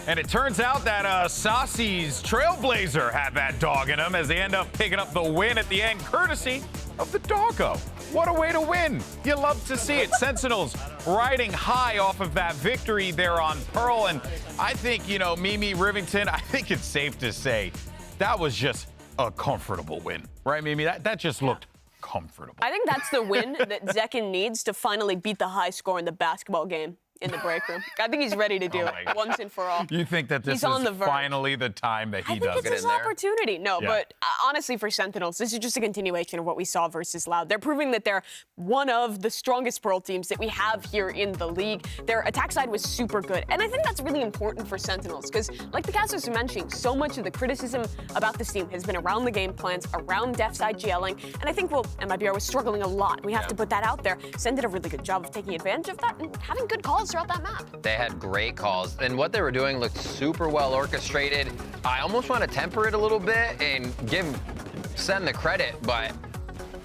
And it turns out that Saucy's Trailblazer had that dog in him as they end up picking up the win at the end, courtesy of the doggo. What a way to win. You love to see it. Sentinels riding high off of that victory there on Pearl. And I think, you know, Mimi Rivington, I think it's safe to say that was just a comfortable win. Right, Mimi? That just looked comfortable. I think that's the win that Zekin needs to finally beat the high score in the basketball game in the break room. I think he's ready to do it once and for all. You think that this is finally the time that he does it? I think it's his opportunity. No, Yeah. but honestly, for Sentinels, this is just a continuation of what we saw versus Loud. They're proving that they're one of the strongest Pearl teams that we have here in the league. Their attack side was super good, and I think that's really important for Sentinels because, like the cast was mentioning, so much of the criticism about this team has been around the game plans, around def side GLing, and I think, well, MIBR was struggling a lot. We have to put that out there. Sen did a really good job of taking advantage of that and having good calls throughout that map. They had great calls, and what they were doing looked super well orchestrated. I almost want to temper it a little bit and give Sen the credit, but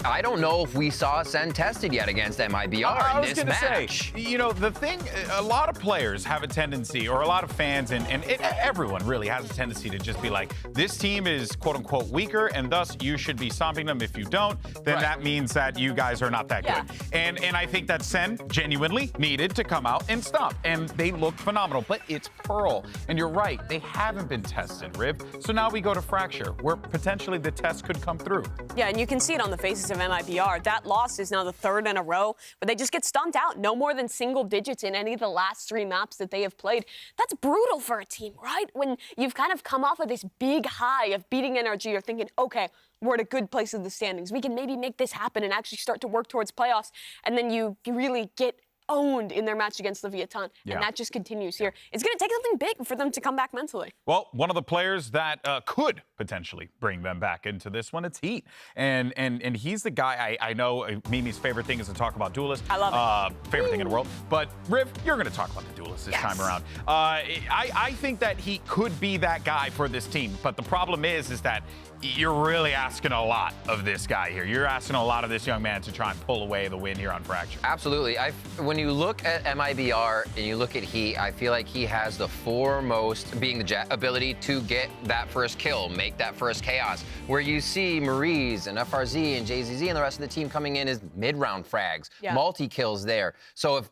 I don't know if we saw Sen tested yet against MIBR in this match. Say, you know, the thing, a lot of players have a tendency, or a lot of fans, and everyone really has a tendency to just be like, this team is quote-unquote weaker, and thus you should be stomping them. If you don't, then that means that you guys are not that good. And I think that Sen genuinely needed to come out and stomp, and they looked phenomenal. But it's Pearl, and you're right, they haven't been tested, Riv. So now we go to Fracture, where potentially the test could come through. Yeah, and you can see it on the faces of MIBR. That loss is now the third in a row, but they just get stomped out. No more than single digits in any of the last 3 maps that they have played. That's brutal for a team, right? When you've kind of come off of this big high of beating NRG, you're thinking, okay, we're at a good place in the standings. We can maybe make this happen and actually start to work towards playoffs. And then you really get owned in their match against Leviathan, and that just continues here. It's going to take something big for them to come back mentally. Well, one of the players that could potentially bring them back into this one, it's Heat. And he's the guy, I know Mimi's favorite thing is to talk about duelists. I love it. Favorite thing in the world. But, Riv, you're going to talk about the duelists this time around. I think that he could be that guy for this team, but the problem is that you're really asking a lot of this guy here. You're asking a lot of this young man to try and pull away the win here on Fracture. Absolutely. When you look at MIBR and you look at Heat, I feel like he has the foremost being the ability to get that first kill, make that first chaos. Where you see Maurice and FRZ and JZZ and the rest of the team coming in as mid-round frags, multi-kills there. So if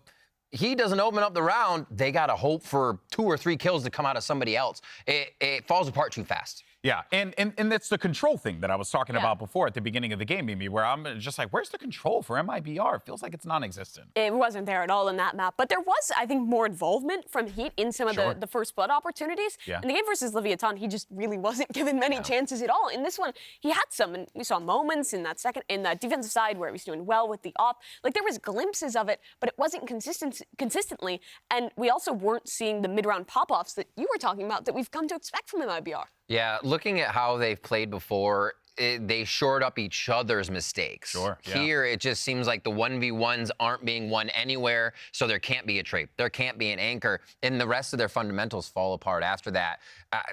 he doesn't open up the round, they got to hope for 2 or 3 kills to come out of somebody else. It falls apart too fast. Yeah, and that's the control thing that I was talking about before at the beginning of the game, Mimi, where I'm just like, where's the control for MIBR? It feels like it's non-existent. It wasn't there at all in that map, but there was, I think, more involvement from Heat in some of the first blood opportunities. In the game versus Leviathan, he just really wasn't given many chances at all. In this one, he had some, and we saw moments in that in the defensive side where he was doing well with the op. Like, there was glimpses of it, but it wasn't consistently, and we also weren't seeing the mid-round pop-offs that you were talking about that we've come to expect from MIBR. Yeah, looking at how they've played before, they shored up each other's mistakes. Here, it just seems like the 1v1s aren't being won anywhere, so there can't be a trait. There can't be an anchor, and the rest of their fundamentals fall apart after that.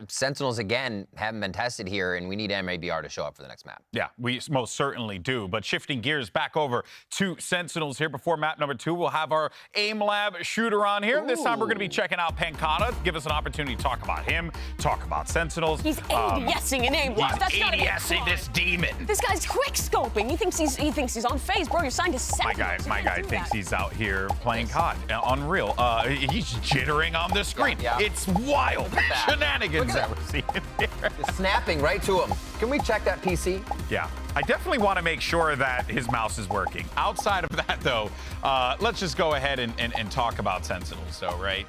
Sentinels, again, haven't been tested here, and we need MIBR to show up for the next map. Yeah, we most certainly do. But shifting gears back over to Sentinels here before map number 2, we'll have our Aim Lab shooter on here. This time we're going to be checking out Pancata, give us an opportunity to talk about him, talk about Sentinels. He's ADSing an Aim Lab. He's ADSing this demon. This guy's quick scoping. He thinks he's on phase, bro. You're signed to Sentinels. My guy thinks he's out here playing COD. Unreal. He's jittering on the screen. It's wild shenanigans that we're seeing here. Just snapping right to him. Can we check that PC? Yeah. I definitely want to make sure that his mouse is working. Outside of that, though, let's just go ahead and talk about Sentinels. So, right,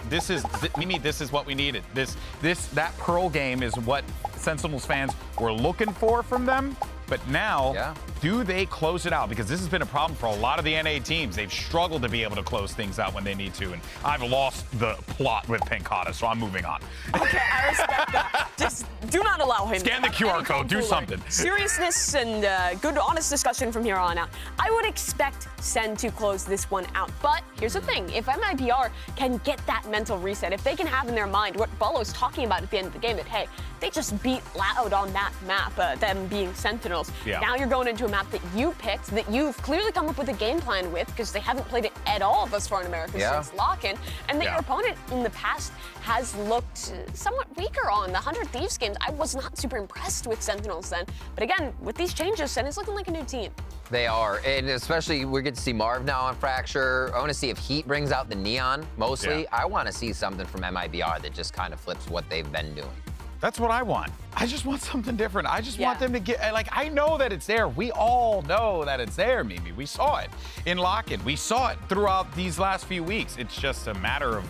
Mimi, this is what we needed. That Pearl game is what Sentinels fans were looking for from them. But now, do they close it out? Because this has been a problem for a lot of the NA teams. They've struggled to be able to close things out when they need to. And I've lost the plot with Pancata, so I'm moving on. Okay, I respect that. Just do not allow him. Scan the QR code. Do something. Seriousness and good, honest discussion from here on out. I would expect Sen to close this one out. But here's the thing. If MIBR can get that mental reset, if they can have in their mind what Bolo's talking about at the end of the game, that, hey, they just beat Loud on that map, them being Sentinels. Now you're going into a map that you picked, that you've clearly come up with a game plan with, because they haven't played it at all thus far in America since lock-in, and that your opponent in the past has looked somewhat weaker on. The 100 Thieves games, I was not super impressed with Sentinels then. But again, with these changes, Sen is looking like a new team. They are, and especially we get to see Marv now on Fracture. I want to see if Heat brings out the neon, mostly. I want to see something from MIBR that just kind of flips what they've been doing. That's what I want. I just want something different. I just want them to get, like, I know that it's there. We all know that it's there, Mimi. We saw it in lock-in. We saw it throughout these last few weeks. It's just a matter of,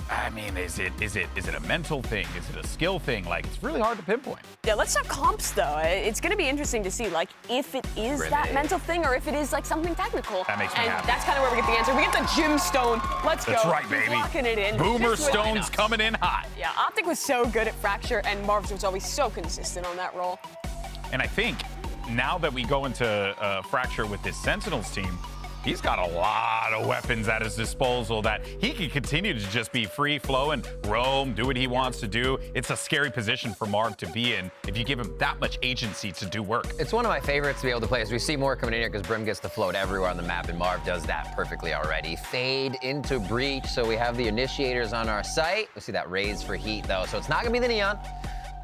I mean, is it a mental thing? Is it a skill thing? Like, it's really hard to pinpoint. Yeah, let's talk comps, though. It's going to be interesting to see, like, if it is that mental thing or if it is, like, something technical. That makes me happy. And that's kind of where we get the answer. We get the Gemstone. Let's go. That's right, baby. He's locking it in. Boomer Stone's coming in hot. Yeah, Optic was so good at Fracture, and Marv's was always so consistent on that role. And I think now that we go into Fracture with this Sentinels team, he's got a lot of weapons at his disposal that he can continue to just be free flowing, roam, do what he wants to do. It's a scary position for Marv to be in if you give him that much agency to do work. It's one of my favorites to be able to play as we see more coming in here because Brim gets to float everywhere on the map and Marv does that perfectly already. Fade into Breach, so we have the initiators on our site. We see that raise for Heat though, so it's not gonna be the neon.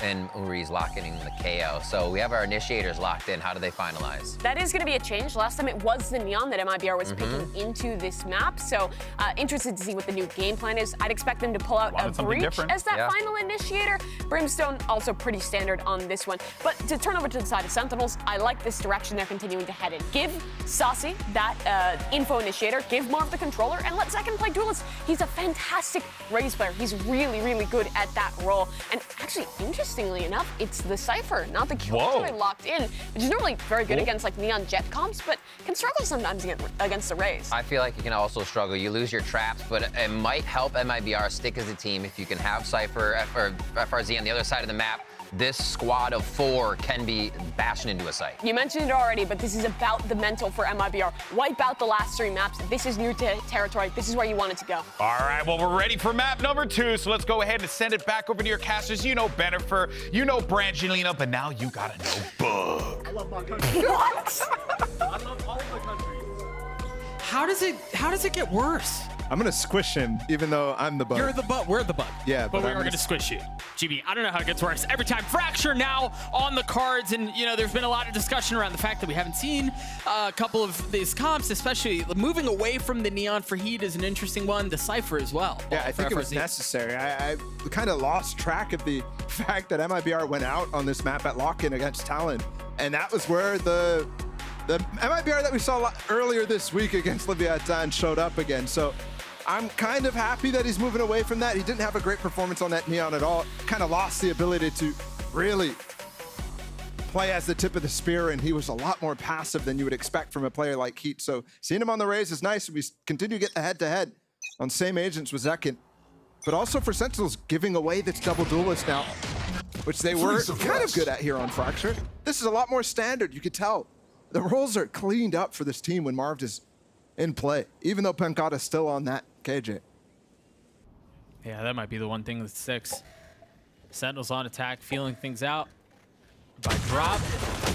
And Uri's locking in the KO. So we have our initiators locked in. How do they finalize? That is going to be a change. Last time it was the neon that MIBR was picking into this map. So interested to see what the new game plan is. I'd expect them to pull out a Breach as that final initiator. Brimstone also pretty standard on this one. But to turn over to the side of Sentinels, I like this direction they're continuing to head in. Give Saucy that info initiator, give Marv the controller, and let Second play Duelist. He's a fantastic Raze player. He's really, really good at that role. And actually, interestingly enough, it's the Cypher, not the Killjoy locked in, which is normally very good against like Neon Jet comps, but can struggle sometimes against the Raze. I feel like you can also struggle. You lose your traps, but it might help MIBR stick as a team if you can have Cypher or FRZ on the other side of the map. This squad of 4 can be bashing into a site. You mentioned it already, but this is about the mental for MIBR. Wipe out the last 3 maps. This is new territory. This is where you want it to go. All right, well, we're ready for map number 2, so let's go ahead and send it back over to your casters. You know Bennifer, you know Brangelina, but now you gotta know Bug. I love my country. What? I love all of my countries. How does it get worse? I'm gonna squish him, even though I'm the bug. You're the bug. We're the bug. Yeah, but we are going to squish you. GB, I don't know how it gets worse. Every time Fracture now on the cards, and you know, there's been a lot of discussion around the fact that we haven't seen a couple of these comps, especially moving away from the Neon for Heat is an interesting one. The Cypher as well. Yeah, I think it was necessary. I kind of lost track of the fact that MIBR went out on this map at lock-in against Talon, and that was where the MIBR that we saw earlier this week against Leviathan showed up again. So I'm kind of happy that he's moving away from that. He didn't have a great performance on that Neon at all. Kind of lost the ability to really play as the tip of the spear, and he was a lot more passive than you would expect from a player like Heat. So seeing him on the Raze is nice. We continue to get the head-to-head on same agents with Zekin. But also for Sentinels, giving away this double duelist now, which they were kind of good at here on Fracture. This is a lot more standard, you could tell. The roles are cleaned up for this team when Marv is in play, even though Pencata's still on that KJ. Yeah, that might be the one thing that sticks. Sentinels on attack, feeling things out. By drop.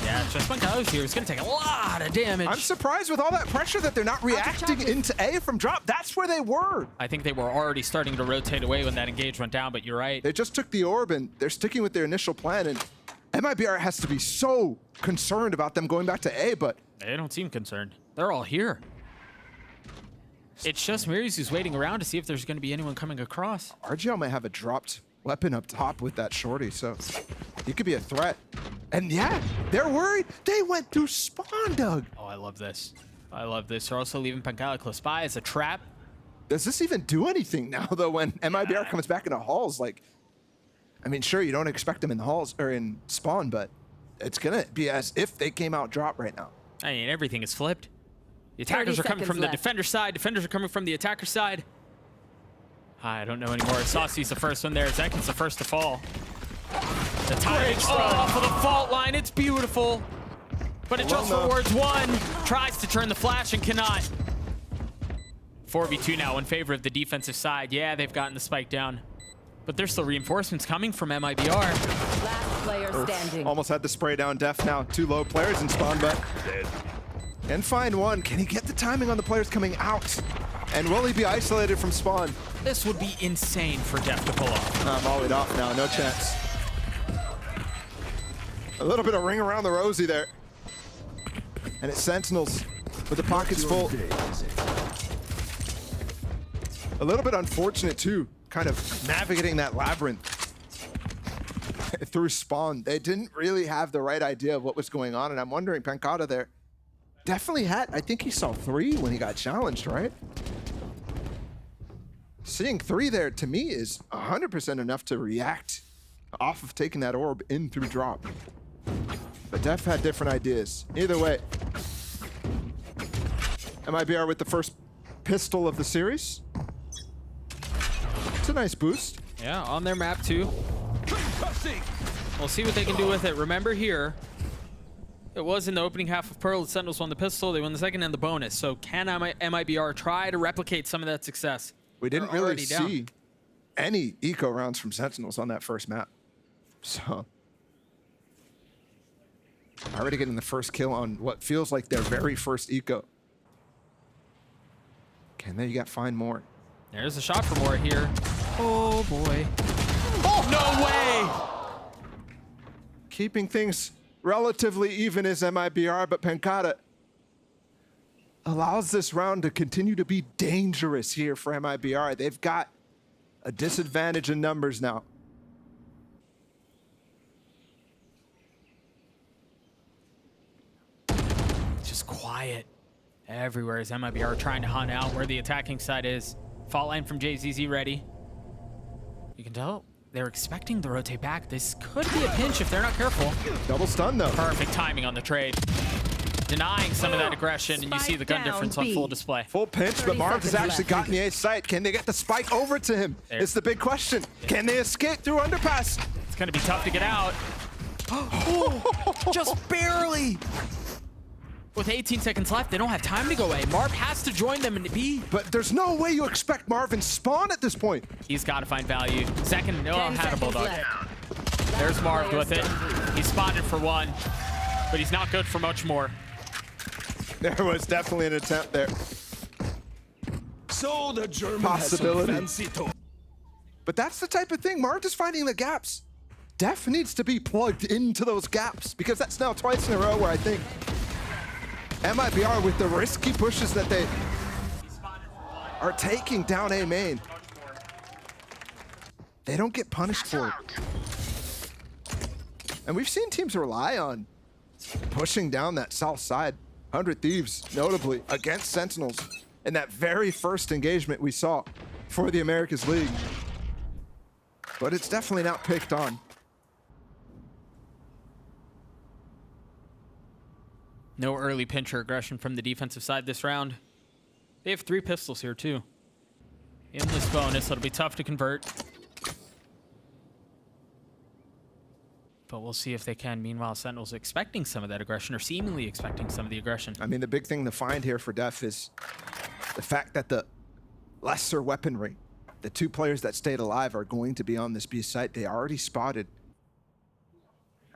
Yeah, just Pencata's here. It's going to take a lot of damage. I'm surprised with all that pressure that they're not reacting into A from drop. That's where they were. I think they were already starting to rotate away when that engage went down, but you're right. They just took the orb, and they're sticking with their initial plan, and MIBR has to be so concerned about them going back to A, but they don't seem concerned. They're all here. It's just Miris who's waiting around to see if there's going to be anyone coming across. RGL might have a dropped weapon up top with that shorty, so he could be a threat. And yeah, they're worried. They went through spawn, Doug. Oh, I love this. I love this. They're also leaving Pencata close by as a trap. Does this even do anything now, though, when MIBR comes back into halls? Like, I mean, sure, you don't expect them in the halls or in spawn, but it's going to be as if they came out drop right now. I mean, everything is flipped. The attackers are coming from the defender side. Defenders are coming from the attacker side. I don't know anymore. Saucy's the first one there. Zekin's the first to fall. The timing off of the fault line. It's beautiful. But it just rewards one. Tries to turn the flash and cannot. 4v2 now in favor of the defensive side. Yeah, they've gotten the spike down. But there's still reinforcements coming from MIBR. Last player standing. Almost had to spray down Def now. 2 low players in spawn, but can find one. Can he get the timing on the players coming out? And will he be isolated from spawn? This would be insane for Def to pull off. Volleyed off now, no chance. A little bit of ring around the rosy there. And it's Sentinels with the pockets full. A little bit unfortunate too, kind of navigating that labyrinth through spawn. They didn't really have the right idea of what was going on, and I'm wondering, Pancata there definitely had, I think he saw 3 when he got challenged, right? Seeing 3 there, to me, is 100% enough to react off of taking that orb in through drop. But Def had different ideas. Either way, MIBR with the first pistol of the series. It's a nice boost. Yeah, on their map too. We'll see what they can do with it. Remember here, it was in the opening half of Pearl. The Sentinels won the pistol. They won the second and the bonus. So can MIBR try to replicate some of that success? We didn't really see any eco rounds from Sentinels on that first map. So already getting the first kill on what feels like their very first eco. Can they find more? There's a shot for more here. Oh boy. Oh, no way! Keeping things relatively even is MIBR, but Pancata allows this round to continue to be dangerous here for MIBR. They've got a disadvantage in numbers now. Just quiet everywhere as MIBR trying to hunt out where the attacking side is. Fault line from JZZ ready. You can tell they're expecting the rotate back. This could be a pinch if they're not careful. Double stun though. Perfect timing on the trade. Denying some of that aggression, and you see the gun difference on full display. Full pinch, but Marv has actually gotten the A site. Can they get the spike over to him? It's the big question. Can they escape through underpass? It's gonna be tough to get out. Just barely. With 18 seconds left, they don't have time to go A. Marv has to join them in B. But there's no way you expect Marvin spawn at this point. He's got to find value. Second, had a bulldog. There's Marv with it. He's spotted for 1, but he's not good for much more. There was definitely an attempt there. So the German Possibility. has some fancy toy. But that's the type of thing. Marv is finding the gaps. Def needs to be plugged into those gaps, because that's now twice in a row where I think MIBR, with the risky pushes that they are taking down A main, they don't get punished for it. And we've seen teams rely on pushing down that south side. 100 Thieves, notably, against Sentinels in that very first engagement we saw for the Americas League. But it's definitely not picked on. No early pincher aggression from the defensive side this round. They have 3 pistols here too. In this bonus, it'll be tough to convert. But we'll see if they can. Meanwhile, Sentinels expecting some of that aggression, or seemingly expecting some of the aggression. I mean, the big thing to find here for Def is the fact that the lesser weaponry, the 2 players that stayed alive, are going to be on this B site. They already spotted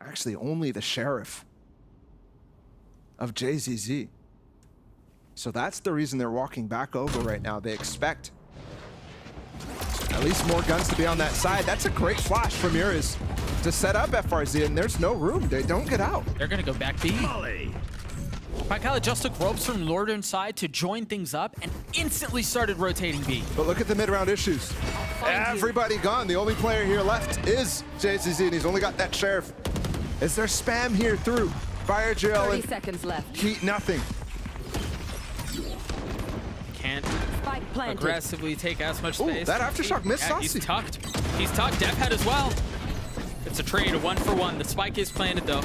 actually only the Sheriff of JZZ. So that's the reason they're walking back over right now. They expect at least more guns to be on that side. That's a great flash from Uriz to set up FRZ, and there's no room. They don't get out. They're gonna go back B. Paikala just took ropes from northern side to join things up and instantly started rotating B. But look at the mid-round issues. Everybody gone. The only player here left is JZZ, and he's only got that Sheriff. Is there spam here through Fire Jail 30 and seconds left. Heat? Nothing. Can't Spike planted. aggressively take as much Ooh, space. that aftershock missed Yeah, he's Saucy. tucked. He's tucked. Def head as well. It's a trade, a 1-for-1. The spike is planted though.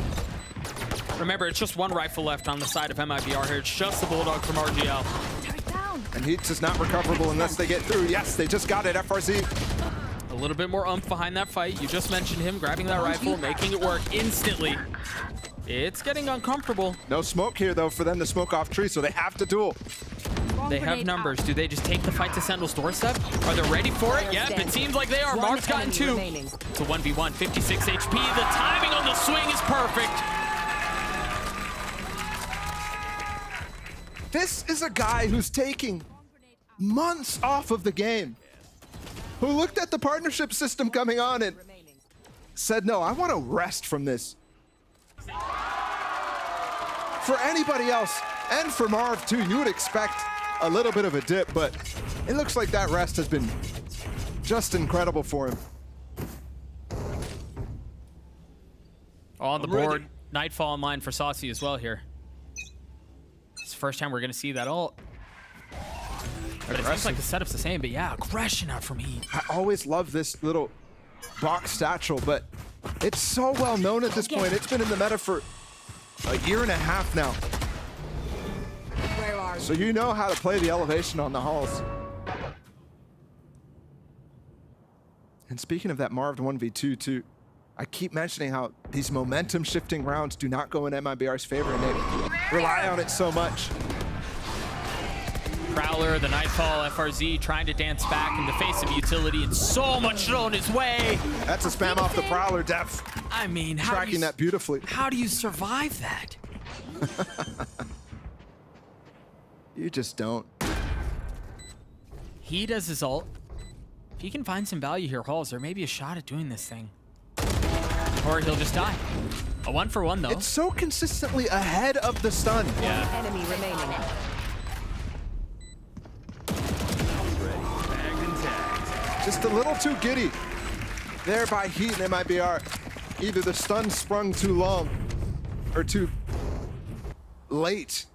Remember, it's just 1 rifle left on the side of MIBR here. It's just the bulldog from RGL. And Heat is not recoverable unless they get through. Yes, they just got it, FRZ. A little bit more umph behind that fight. You just mentioned him grabbing that rifle, making it work instantly. It's getting uncomfortable. No smoke here, though, for them to smoke off tree, so they have to duel. They have numbers. Do they just take the fight to Sentinel's doorstep? Are they ready for it? Yep, it seems like they are. Marv's gotten 2. It's a 1v1, 56 HP. The timing on the swing is perfect. This is a guy who's taking months off of the game, who looked at the partnership system coming on and said, no, I want to rest from this. For anybody else, and for Marv too, you would expect a little bit of a dip, but it looks like that rest has been just incredible for him. On the board, Nightfall in line for Saucy as well here. It's the first time we're going to see that ult. But it seems like the setup's the same, but yeah, aggression out from Heat. I always love this little box satchel, but it's so well known at this point. It's been in the meta for a year and a half now. So you know how to play the elevation on the halls. And speaking of that Marv 1v2 too, I keep mentioning how these momentum shifting rounds do not go in MIBR's favor, and they rely on it so much. Prowler, the Nightfall, FRZ trying to dance back in the face of utility, and so much thrown his way. That's a spam off the Prowler, Def. I mean, tracking that beautifully. How do you survive that? You just don't. He does his ult. If he can find some value here, Halls, there may be a shot at doing this thing. Or he'll just die. A 1-for-1 though. It's so consistently ahead of the stun. Yeah. Enemy remaining. Just a little too giddy there by Heat and MIBR. Either the stun sprung too long or too late,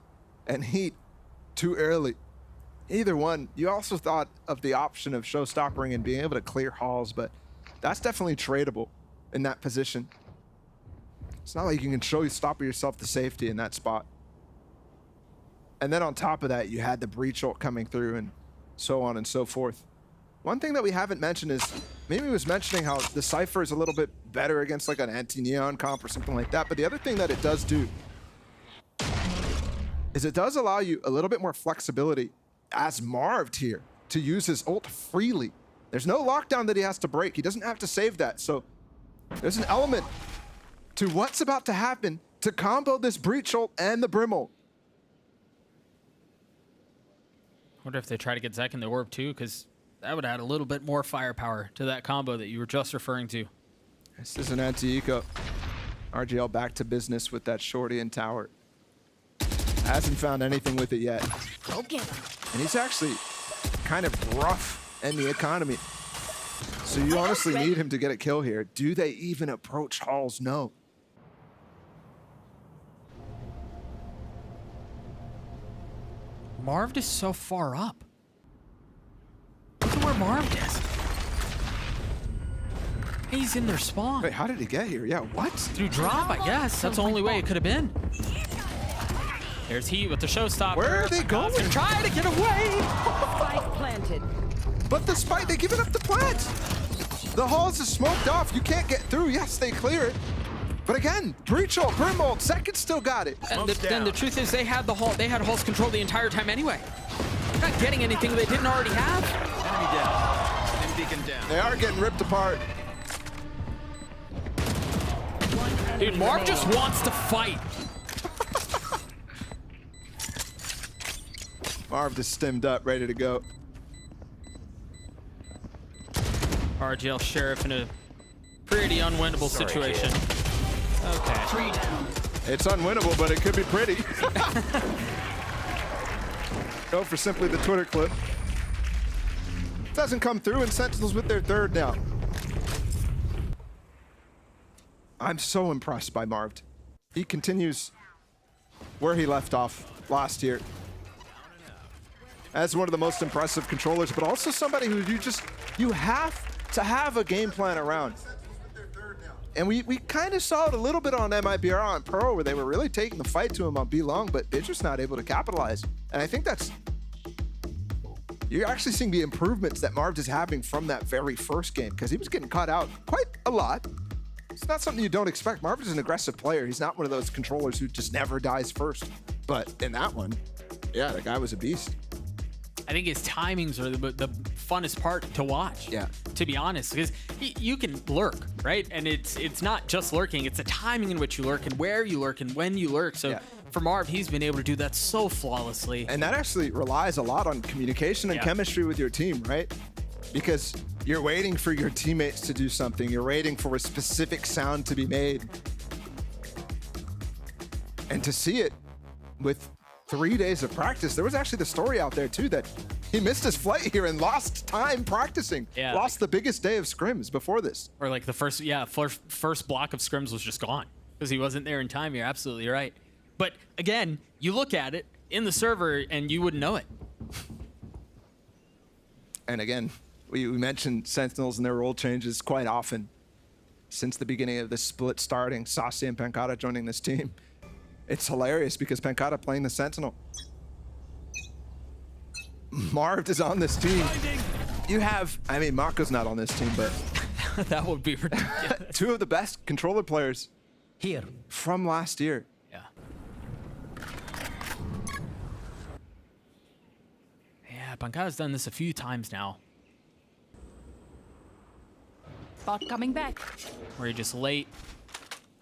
and Heat too early. Either one. You also thought of the option of showstoppering and being able to clear halls, but that's definitely tradable in that position. It's not like you can showstopper yourself to safety in that spot. And then on top of that, you had the breach ult coming through and so on and so forth. One thing that we haven't mentioned is, Mimi was mentioning how the Cypher is a little bit better against like an anti-neon comp or something like that, but the other thing that it does do is it does allow you a little bit more flexibility as Marv here to use his ult freely. There's no lockdown that he has to break. He doesn't have to save that. So there's an element to what's about to happen to combo this breach ult and the brim ult. Wonder if they try to get Zek in the orb too, because that would add a little bit more firepower to that combo that you were just referring to. This is an anti-eco. RGL back to business with that shorty and tower. Hasn't found anything with it yet. Go get him. And he's actually kind of rough in the economy. So you honestly need him to get a kill here. Do they even approach halls? No. Marv is so far up. Look at where Marv is. He's in their spawn. Wait, how did he get here? Yeah, what? Through drop, I guess. That's the only way it could have been. There's Heat with the showstopper. Where are they going? Try to get away. Spike planted. But the spike, they give it up the plant. The halls is smoked off. You can't get through. Yes, they clear it. But again, breach ult, brim ult, Second still got it. And then the truth is they had the hall. They had Halls control the entire time anyway. They're not getting anything they didn't already have. Enemy down. Enemy beacon down. They are getting ripped apart. Dude, Marv just wants to fight. Marv just stemmed up, ready to go. RGL Sheriff in a pretty unwinnable situation. Okay. 3 down. It's unwinnable, but it could be pretty. Go for simply the Twitter clip. Doesn't come through, and Sentinels with their third now. I'm so impressed by Marv. He continues where he left off last year as one of the most impressive controllers, but also somebody who you have to have a game plan around. And we kind of saw it a little bit on MIBR on Pro, where they were really taking the fight to him on B long, but they're just not able to capitalize. And I think you're actually seeing the improvements that Marv is having from that very first game, because he was getting caught out quite a lot. It's not something you don't expect. Marv is an aggressive player. He's not one of those controllers who just never dies first. But in that one, yeah, the guy was a beast. I think his timings are the funnest part to watch. Yeah. To be honest, because you can lurk, right? And it's not just lurking; it's the timing in which you lurk and where you lurk and when you lurk. So for Marv, he's been able to do that so flawlessly. And that actually relies a lot on communication and chemistry with your team, right? Because you're waiting for your teammates to do something. You're waiting for a specific sound to be made. And to see it with 3 days of practice, there was actually the story out there too that he missed his flight here and lost time practicing. Yeah, lost the biggest day of scrims before this. Or like the first block of scrims was just gone because he wasn't there in time. You're absolutely right. But again, you look at it in the server and you wouldn't know it. And again, we mentioned Sentinels and their role changes quite often since the beginning of this split starting. Saucy and Pancata joining this team. It's hilarious because Pancata playing the Sentinel. Marv is on this team. You have, I mean, Mako's not on this team, but that would be ridiculous. two of the best controller players here from last year. Yeah. Yeah, Pancata's done this a few times now. Bot coming back. Where he just late.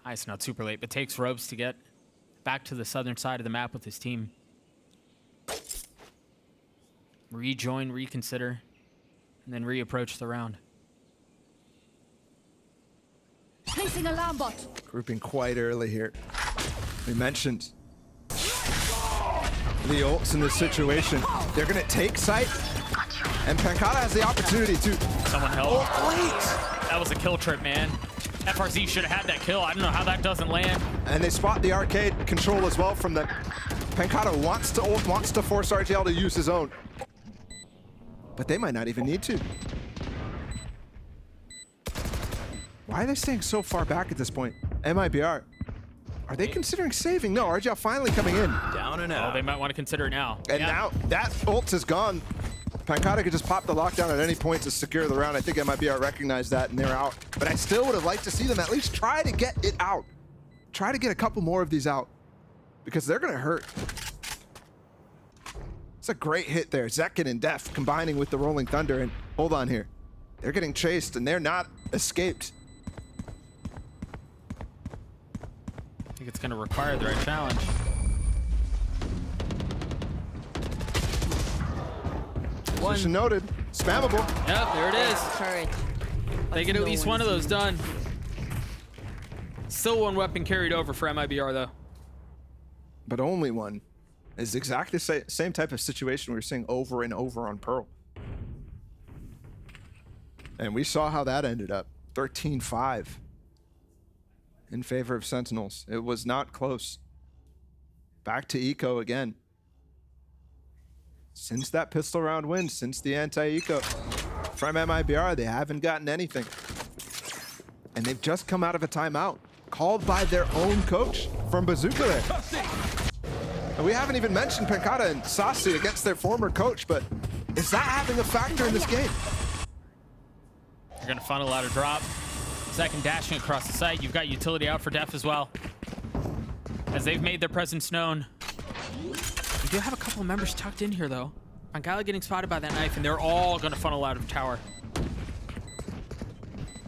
It's not super late, but takes ropes to get back to the southern side of the map with his team. Rejoin, reconsider, and then reapproach the round. Placing alarm bot. Grouping quite early here. We mentioned the ults in this situation. They're gonna take site, and Pancata has the opportunity to Someone help. ult late. That was a kill trip, man. FRZ should have had that kill. I don't know how that doesn't land. And they spot the arcade control as well from the Pancata wants to ult, wants to force RGL to use his own. But they might not even need to. Why are they staying so far back at this point? MIBR. Are they considering saving? No, RGL finally coming in. Down and Oh, out. they might want to consider it now. And now that ult is gone. Pancata could just pop the lockdown at any point to secure the round. I think MIBR recognized that and they're out. But I still would have liked to see them at least try to get it out. Try to get a couple more of these out because they're gonna hurt. It's a great hit there. Zekin and Def combining with the Rolling Thunder, and hold on here. They're getting chased and they're not escaped. I think it's going to require the right challenge. Position noted. Spammable. Yep, there it is. Turret. They get at least one of those done. Still one weapon carried over for MIBR, though. But only one. It's exactly the same type of situation we were seeing over and over on Pearl. And we saw how that ended up. 13-5 in favor of Sentinels. It was not close. Back to Eco again. Since that pistol round win, since the anti-Eco from MIBR, they haven't gotten anything. And they've just come out of a timeout called by their own coach from Bazooka there. And we haven't even mentioned Pancata and Saucy against their former coach, but is that having a factor in this game? You're going to funnel out a drop. Second dashing across the site. You've got utility out for Def as well, as they've made their presence known. We do have a couple of members tucked in here, though. Pancata getting spotted by that knife, and they're all going to funnel out of tower.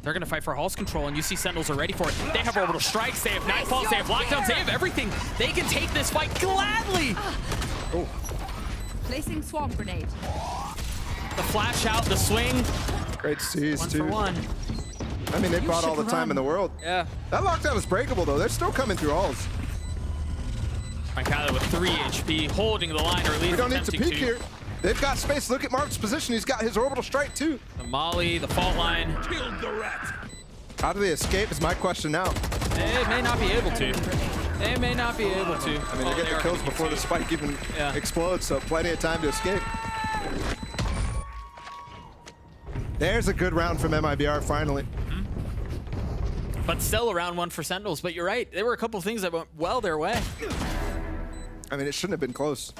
They're going to fight for Hall's control, and you see Sentinels are ready for it. They have orbital strikes, they have nightfalls, they have lockdowns, they have everything. They can take this fight gladly. Oh. Placing swamp grenade. The flash out, the swing. Great C's, One too. for one. I mean, they bought all the time in the world. Yeah. That lockdown is breakable, though. They're still coming through alls. Pancata with 3 HP, holding the line, or at least We don't need to attempting peek here. They've got space. Look at Mark's position. He's got his orbital strike, too. The molly, the fault line. Killed the rat. How do they escape is my question now. They may not be able to. They may not be able to. I mean, they get the kills before the spike even explodes, so plenty of time to escape. There's a good round from MIBR, finally. But still around one for Sentinels. But you're right. There were a couple of things that went well their way. I mean, it shouldn't have been close.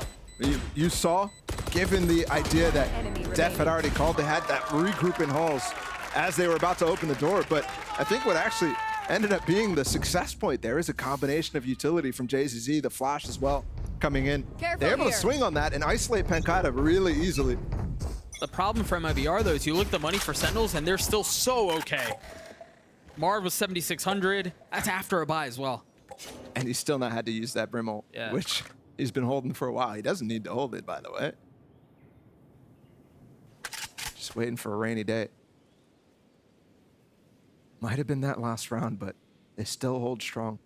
You saw, given the idea that Def had already called, they had that regroup in halls as they were about to open the door. But I think what actually ended up being the success point there is a combination of utility from JZZ, the flash as well. coming in. Careful They're able to here. swing on that and isolate Pancada really easily. The problem for MIBR, though, is you look at the money for Sentinels, and they're still so okay. Marv was 7,600. That's after a buy as well. And he's still not had to use that Brim ult, Yeah. which he's been holding for a while. He doesn't need to hold it, by the way. Just waiting for a rainy day. Might have been that last round, but they still hold strong.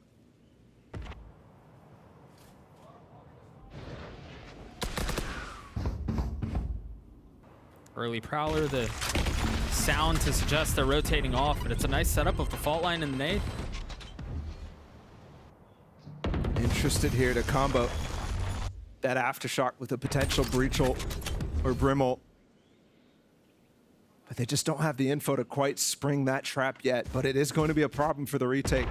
Early Prowler, the sound to suggest they're rotating off, but it's a nice setup of the fault line and the nade. Interested here to combo that aftershock with a potential breach ult or Brim ult. But they just don't have the info to quite spring that trap yet, but it is going to be a problem for the retake.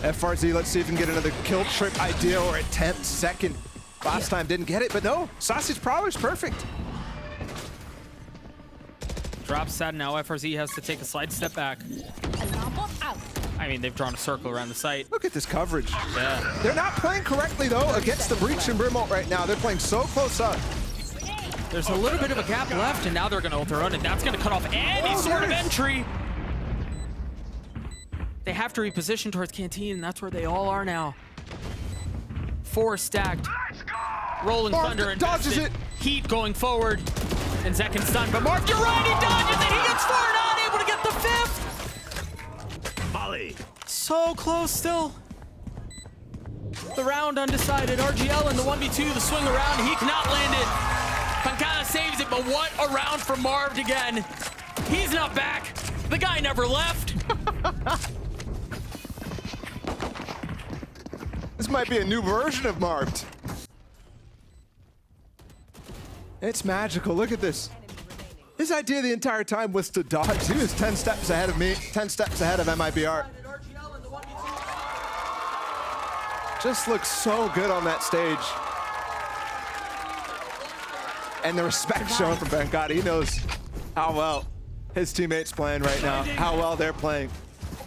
FRZ, let's see if we can get another kill trip idea or attempt second. Last time didn't get it, but no, Sausage Prowler's perfect. Drops sad now. FRZ has to take a slight step back. Alarm bot out. I mean, they've drawn a circle around the site. Look at this coverage. Yeah. They're not playing correctly though against the breach and Brim ult right now. They're playing so close up. There's a little bit of a gap left, and now they're going to ult their own, and that's going to cut off any sort of entry. They have to reposition towards Canteen, and that's where they all are now. 4 stacked. Rolling Marv Thunder dodges invested. it. Heat going forward. And Zekin's stunned, but Marv, you're right, he dodges it. He gets 4, not able to get the 5th. Molly. So close still. The round undecided. RGL in the 1v2, the swing around. He cannot land it. Pancada saves it, but what a round for Marv again. He's not back. The guy never left. This might be a new version of Marved. It's magical. Look at this. His idea the entire time was to dodge. He was 10 steps ahead of me, 10 steps ahead of MIBR. Just looks so good on that stage. And the respect shown from Pancada. He knows how well his teammates playing right now, how well they're playing.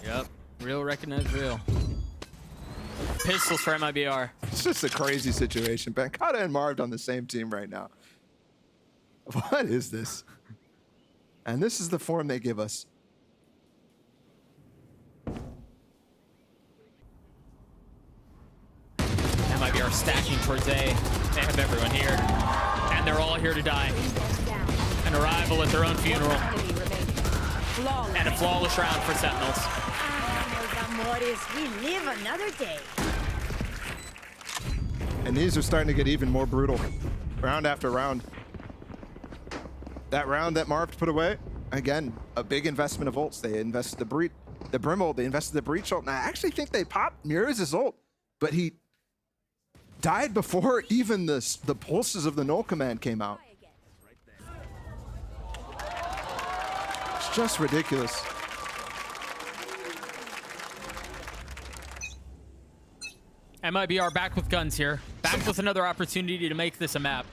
Yep, real recognized real. Pistols for MIBR. It's just a crazy situation. Pancada and Marved on the same team right now. What is this? And this is the form they give us. MIBR stacking towards A. They have everyone here. And they're all here to die. An arrival at their own funeral. And a flawless round for Sentinels. Amores, we live another day. And these are starting to get even more brutal. Round after round. That round that Marv put away, again, a big investment of ults. They invested the Brim ult, they invested the breach ult, and I actually think they popped Mirrors' ult, but he died before even the pulses of the null command came out. It's just ridiculous. MIBR back with guns here. Back with another opportunity to make this a map.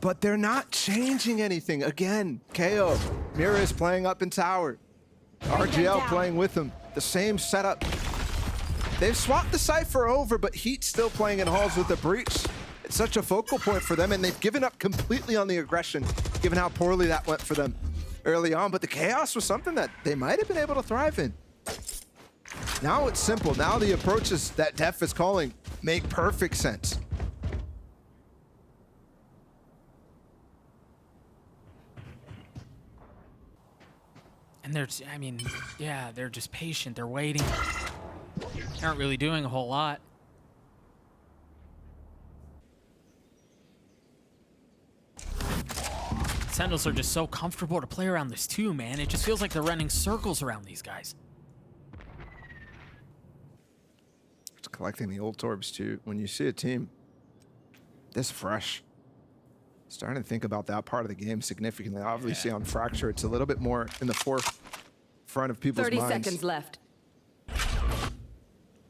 But they're not changing anything. Again, KO, Mirrors playing up in tower. RGL playing with them. The same setup. They've swapped the Cypher over, but Heat's still playing in halls with the breach. It's such a focal point for them, and they've given up completely on the aggression, given how poorly that went for them early on. But the chaos was something that they might have been able to thrive in. Now it's simple. Now the approaches that Def is calling make perfect sense. And they're, I mean, yeah, they're just patient. They're waiting. They aren't really doing a whole lot. Sentinels are just so comfortable to play around this too, man. It just feels like they're running circles around these guys. It's collecting the old orbs too. When you see a team this fresh, starting to think about that part of the game significantly. Obviously on Fracture, it's a little bit more in the forefront of people's 30 minds. seconds left.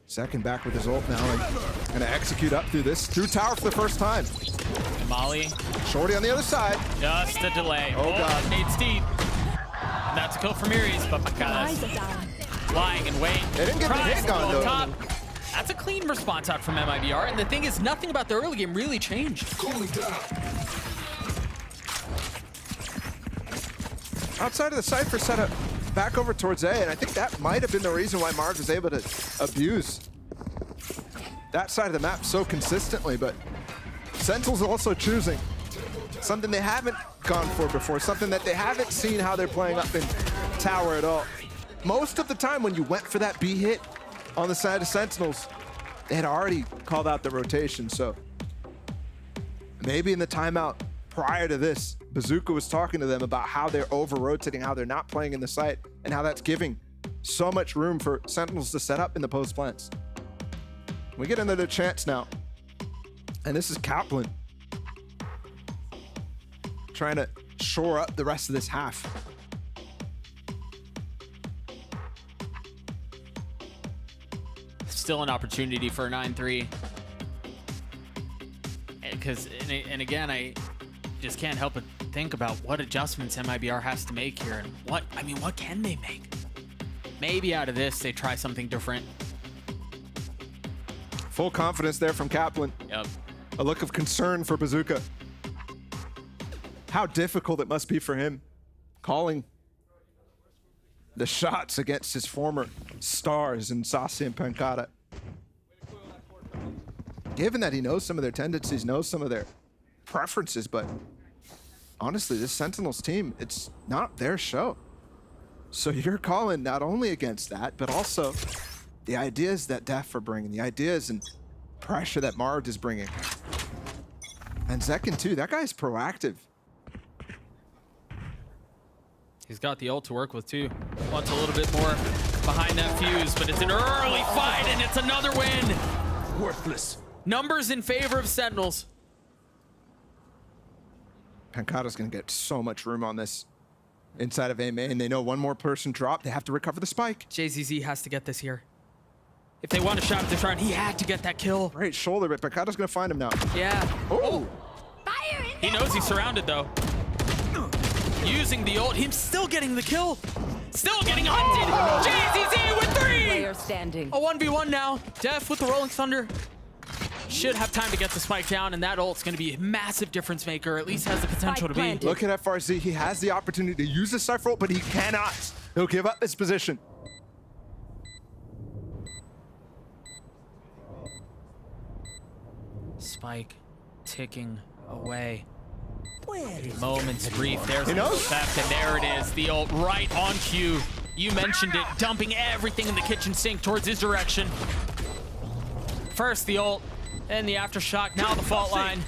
Second back with his ult now and gonna execute up through tower for the first time. And Molly, Shorty on the other side. just a delay. Oh, God. Nate's deep. And that's a kill from Iris, but Pancada's lying in wait. They didn't get the Tries hit to go on, on though. top. That's a clean response out from MIBR. And the thing is, nothing about the early game really changed. Outside of the Cypher setup, back over towards A, and I think that might have been the reason why Marv was able to abuse that side of the map so consistently, but Sentinels also choosing something they haven't gone for before, something that they haven't seen how they're playing up in Tower at all. Most of the time when you went for that B hit on the side of Sentinels, they had already called out the rotation, so maybe in the timeout prior to this, Bazooka was talking to them about how they're over-rotating, how they're not playing in the site, and how that's giving so much room for Sentinels to set up in the post plants. We get another chance now, and this is Kaplan trying to shore up the rest of this half. Still an opportunity for a 9-3. And again, I just can't help but think about what adjustments MIBR has to make here, and what can they make? Maybe out of this, they try something different. Full confidence there from Kaplan. Yep. A look of concern for Bazooka. How difficult it must be for him calling the shots against his former stars in Sasi and Pancata. Given that he knows some of their tendencies, knows some of their preferences, but honestly, this Sentinels team, it's not their show. So you're calling not only against that, but also the ideas that Def are bringing, the ideas and pressure that Marv is bringing. And Zekin too, that guy's proactive. He's got the ult to work with too. Wants a little bit more behind that fuse, but it's an early fight and it's another win. Worthless. Numbers in favor of Sentinels. Pancata's gonna get so much room on this inside of A main. They know one more person dropped. They have to recover the spike. JZZ has to get this here. If they want to shot this round, he had to get that kill. Great shoulder, but Pancata's gonna find him now. Yeah. Oh! Fire in He knows he's surrounded though. Using the ult, him still getting the kill. Still getting hunted. JZZ with 3! Player standing. A 1v1 now. Def with the Rolling Thunder. Should have time to get the spike down, and that ult's going to be a massive difference maker. At least has the potential to be. Look at FRZ. He has the opportunity to use the Cypher ult, but he cannot. He'll give up his position. Spike ticking away. Moments brief. There's the theft, and there it is. The ult right on cue. You mentioned it, dumping everything in the kitchen sink towards his direction. First the ult, then the aftershock, now the fault line.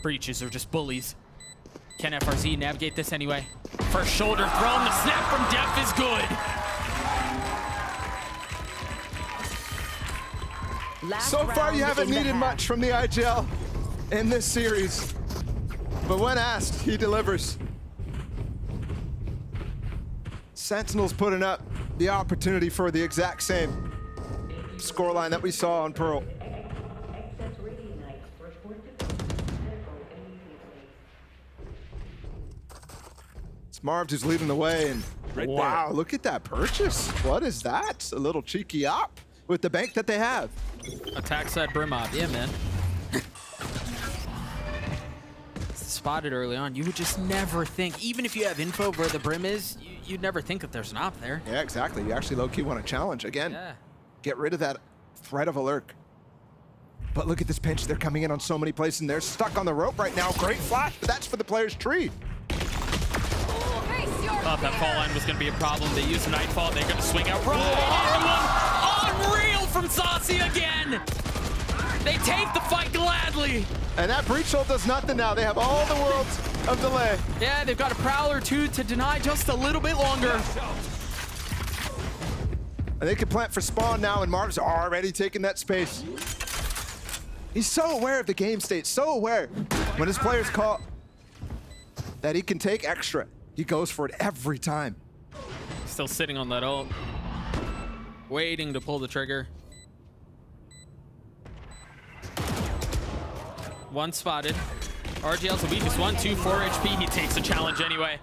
Breaches are just bullies. Can FRZ navigate this anyway? First shoulder thrown, the snap from Def is good. So far, you haven't needed much from the IGL in this series. But when asked, he delivers. Sentinels putting up the opportunity for the exact same scoreline that we saw on Pearl. It's Marv who's leading the way, and wow, look at that purchase. What is that? A little cheeky op with the bank that they have. Attack side brim op, yeah, man. Spotted early on. You would just never think, even if you have info where the brim is, you'd never think that there's an op there. Yeah, exactly. You actually low-key want to challenge again. Yeah. Get rid of that threat of a lurk. But look at this pinch. They're coming in on so many places, and they're stuck on the rope right now. Great flash, but that's for the player's tree. Thought that fall line was going to be a problem. They use Nightfall. They're going to swing out right into one. Unreal from Sasi again. They take the fight gladly. And that breach ult does nothing now. They have all the worlds of delay. Yeah, they've got a Prowler too to deny just a little bit longer. And they can plant for spawn now, and Marv's already taking that space. He's so aware of the game state, so aware. When his players call that he can take extra, he goes for it every time. Still sitting on that ult. Waiting to pull the trigger. One spotted. RGL's the weakest one, 2, 4 HP. He takes the challenge anyway.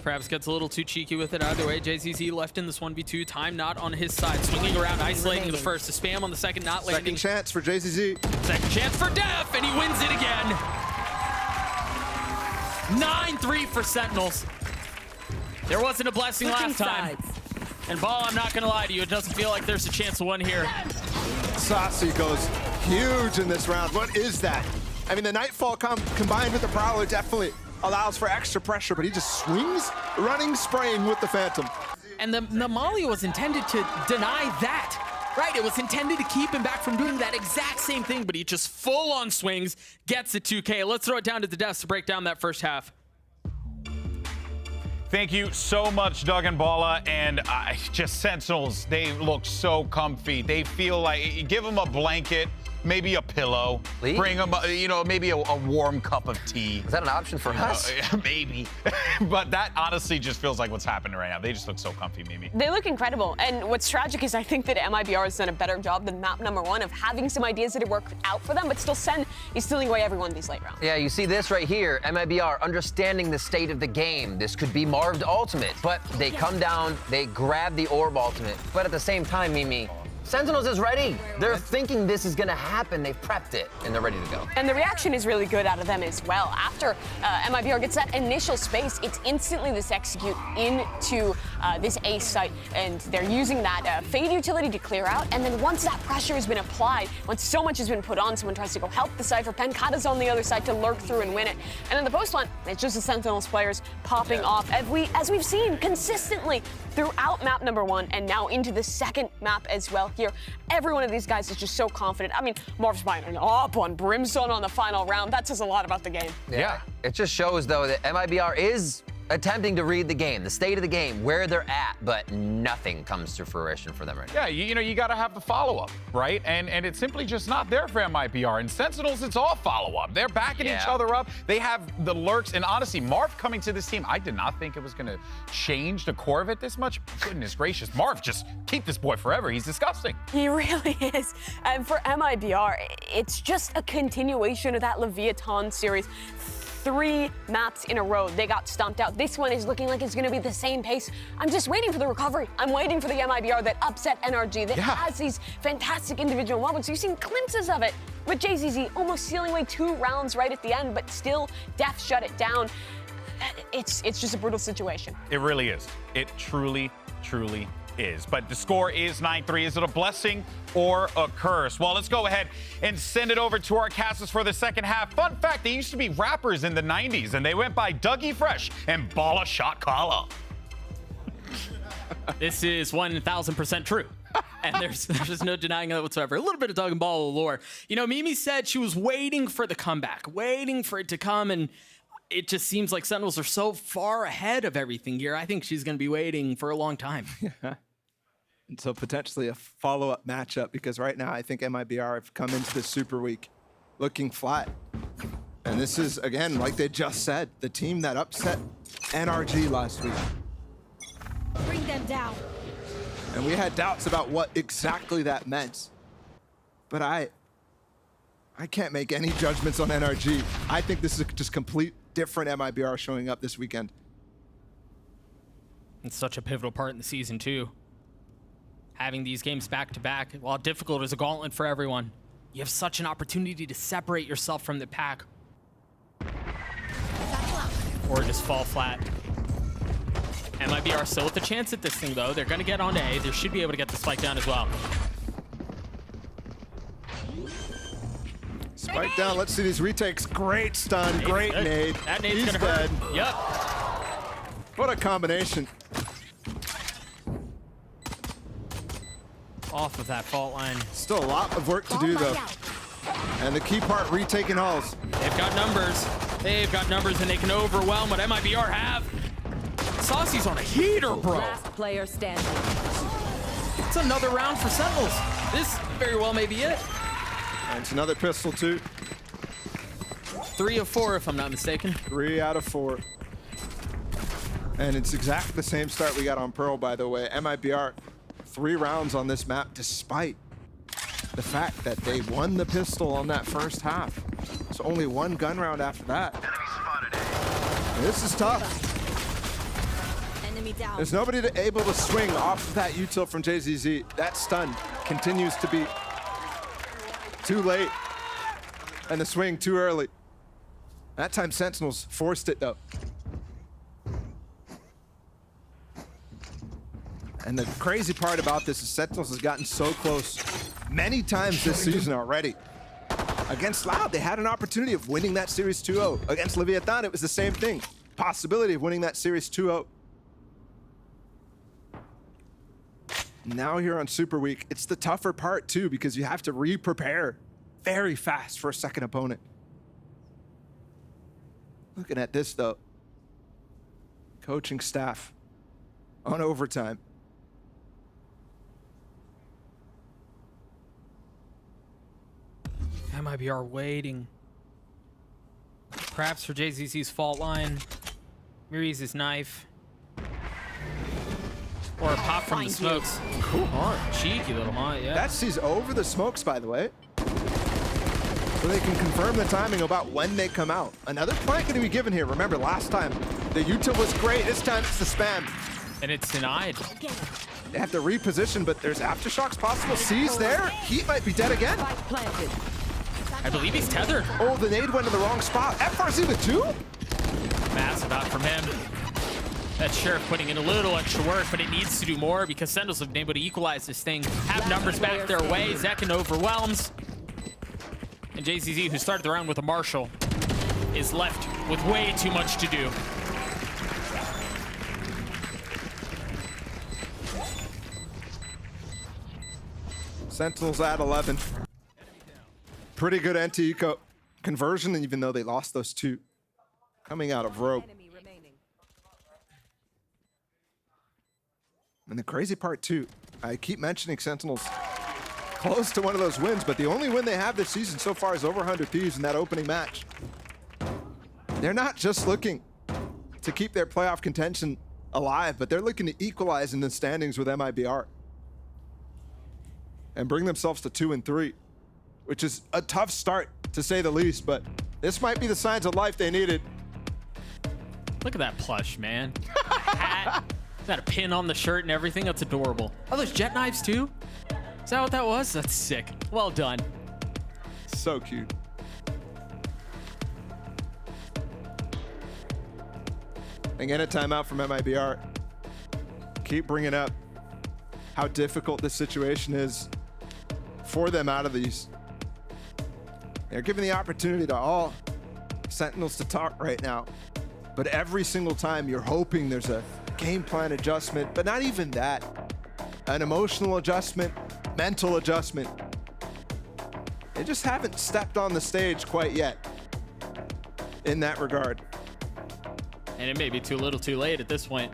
perhaps gets a little too cheeky with it. Either way, JZZ left in this 1v2. Time not on his side. Swinging around, isolating the first. The spam on the second, not landing. Second chance for JZZ. Second chance for Def, and he wins it again. 9-3 for Sentinels. There wasn't a blessing last time. And Ball, I'm not going to lie to you, it doesn't feel like there's a chance of one here. Saucy goes huge in this round. What is that? I mean, the Nightfall combined with the Prowler definitely allows for extra pressure, but he just swings, running, spraying with the Phantom. And the Molly was intended to deny that, right? It was intended to keep him back from doing that exact same thing, but he just full-on swings, gets it 2K. Let's throw it down to the Deaths to break down that first half. Thank you so much, Doug and Balla. And just Sentinels, they look so comfy. They feel like, give them a blanket, maybe a pillow, Lee? bring them, maybe a warm cup of tea. Is that an option for us? Maybe. But that honestly just feels like what's happening right now. They just look so comfy, Mimi. They look incredible. And what's tragic is I think that MIBR has done a better job than map number 1 of having some ideas that have worked out for them, but still Sen is stealing away every one of these late rounds. Yeah, you see this right here, MIBR understanding the state of the game. This could be Marved ultimate, but they come down, they grab the orb ultimate. But at the same time, Mimi, Sentinels is ready. They're thinking this is gonna happen. They've prepped it, and they're ready to go. And the reaction is really good out of them as well. After MIBR gets that initial space, it's instantly this execute into this ace site, and they're using that Fade utility to clear out. And then once that pressure has been applied, once so much has been put on, someone tries to go help the Cypher. Pencata's on the other side to lurk through and win it. And in the post one, it's just the Sentinels players popping off, as we've seen consistently throughout map number 1 and now into the second map as well here. Every one of these guys is just so confident. I mean, Marv's buying an up on Brimstone on the final round. That says a lot about the game. Yeah. It just shows, though, that MIBR is attempting to read the game, the state of the game, where they're at, but nothing comes to fruition for them right now. Yeah, you got to have the follow-up, right? And it's simply just not there for MIBR. And Sentinels, it's all follow-up. They're backing each other up. They have the lurks. And honestly, Marv coming to this team, I did not think it was going to change the core of it this much. Goodness gracious. Marv, just keep this boy forever. He's disgusting. He really is. And for MIBR, it's just a continuation of that Leviathan series. 3 maps in a row, they got stomped out. This one is looking like it's going to be the same pace. I'm just waiting for the recovery. I'm waiting for the MIBR that upset NRG, that has these fantastic individual moments. You've seen glimpses of it with JZZ almost sealing away 2 rounds right at the end, but still Def shut it down. It's just a brutal situation. It really is. It truly, truly is. But the score is 9-3. Is it a blessing or a curse? Well, let's go ahead and send it over to our casters for the second half. Fun fact, they used to be rappers in the 90s, and they went by Dougie Fresh and Balla Shot Caller. This is 1,000% true. And there's just no denying that whatsoever. A little bit of Doug and Balla lore. You know, Mimi said she was waiting for the comeback, waiting for it to come, and it just seems like Sentinels are so far ahead of everything here. I think she's going to be waiting for a long time. Yeah. And so potentially a follow-up matchup, because right now I think MIBR have come into this Super Week looking flat. And this is, again, like they just said, the team that upset NRG last week. Bring them down. And we had doubts about what exactly that meant. But I can't make any judgments on NRG. I think this is just complete different MIBR showing up this weekend. It's such a pivotal part in the season, too. Having these games back-to-back, while difficult, is a gauntlet for everyone. You have such an opportunity to separate yourself from the pack. Or just fall flat. MIBR still with a chance at this thing, though. They're going to get on A. They should be able to get the spike down as well. Spike down. Let's see these retakes. Great stun. Great nade. That nade's going to hurt. Yep. What a combination. Off of that fault line. Still a lot of work to do, though. And the key part, retaking halls. They've got numbers. They've got numbers, and they can overwhelm what MIBR have. Saucy's on a heater, bro. Last player standing. It's another round for Sentinels. This very well may be it. And it's another pistol, too. 3 of 4, if I'm not mistaken. 3 out of 4. And it's exactly the same start we got on Pearl, by the way. MIBR, 3 rounds on this map, despite the fact that they won the pistol on that first half. So only 1 gun round after that. And this is tough. Enemy down. There's nobody able to swing off of that util from JZZ. That stun continues to be too late. And the swing too early. That time Sentinels forced it though. And the crazy part about this is Sentinels has gotten so close many times this season already. Against Loud, they had an opportunity of winning that series 2-0. Against Leviathan, it was the same thing. Possibility of winning that series 2-0. Now here on Super Week, it's the tougher part too because you have to re-prepare very fast for a second opponent. Looking at this though, coaching staff on overtime. MIBR waiting. Perhaps for JZZ's fault line. Miri's knife. Or a pop from the smokes. Cool haunt. Cheeky little haunt, yeah. That sees over the smokes, by the way. So they can confirm the timing about when they come out. Another plant going to be given here. Remember, last time the util was great. This time it's the spam. And it's denied. They have to reposition, but there's aftershocks possible. C's there. Heat might be dead again. Planted. I believe he's tethered. Oh, the nade went in the wrong spot. FRZ with 2? Massive out from him. That Sheriff putting in a little extra work, but it needs to do more because Sentinels have been able to equalize this thing. Have numbers back their way. Zekin overwhelms. And JZZ, who started the round with a Marshall, is left with way too much to do. Sentinels at 11. Pretty good anti-eco conversion, even though they lost those 2 coming out of rope. And the crazy part too, I keep mentioning Sentinels close to one of those wins, but the only win they have this season so far is over 100 Thieves in that opening match. They're not just looking to keep their playoff contention alive, but they're looking to equalize in the standings with MIBR and bring themselves to 2 and 3, which is a tough start to say the least, but this might be the signs of life they needed. Look at that plush, man. Hat. Got a pin on the shirt and everything. That's adorable. Are those jet knives too? Is that what that was? That's sick. Well done. So cute. Again, a timeout from MIBR. Keep bringing up how difficult this situation is for them out of these. They're given the opportunity to all Sentinels to talk right now, but every single time you're hoping there's a game plan adjustment, but not even that. An emotional adjustment, mental adjustment. They just haven't stepped on the stage quite yet in that regard. And it may be too little too late at this point.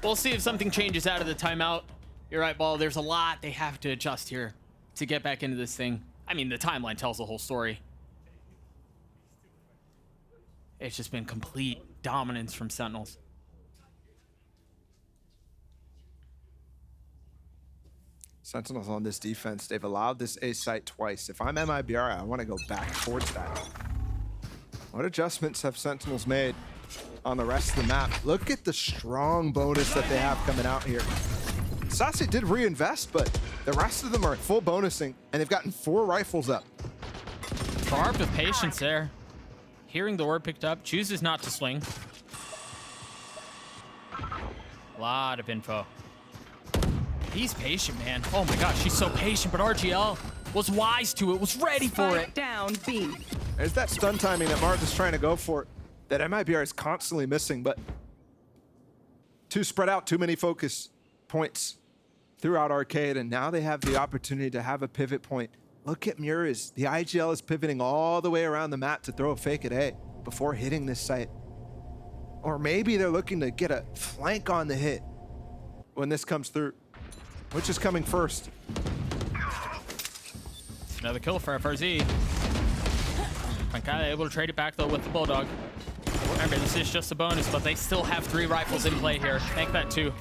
We'll see if something changes out of the timeout. You're right, Ball. There's a lot they have to adjust here to get back into this thing. I mean, the timeline tells the whole story. It's just been complete dominance from Sentinels. Sentinels on this defense, they've allowed this A site twice. If I'm MIBR, I want to go back towards that. What adjustments have Sentinels made on the rest of the map? Look at the strong bonus that they have coming out here. Sase did reinvest, but the rest of them are full bonusing, and they've gotten 4 rifles up. Barbed with patience there. Hearing the word picked up, chooses not to swing. A lot of info. He's patient, man. Oh my gosh, she's so patient, but RGL was wise to it, was ready for it. Down B. There's that stun timing that Mars is trying to go for that MIBR is constantly missing, but too spread out, too many focus points throughout Arcade, and now they have the opportunity to have a pivot point. Look at Mures. The IGL is pivoting all the way around the map to throw a fake at A before hitting this site. Or maybe they're looking to get a flank on the hit when this comes through. Which is coming first? Another kill for FRZ. Pankaya able to trade it back though with the Bulldog. Remember, this is just a bonus, but they still have 3 rifles in play here. Make that 2.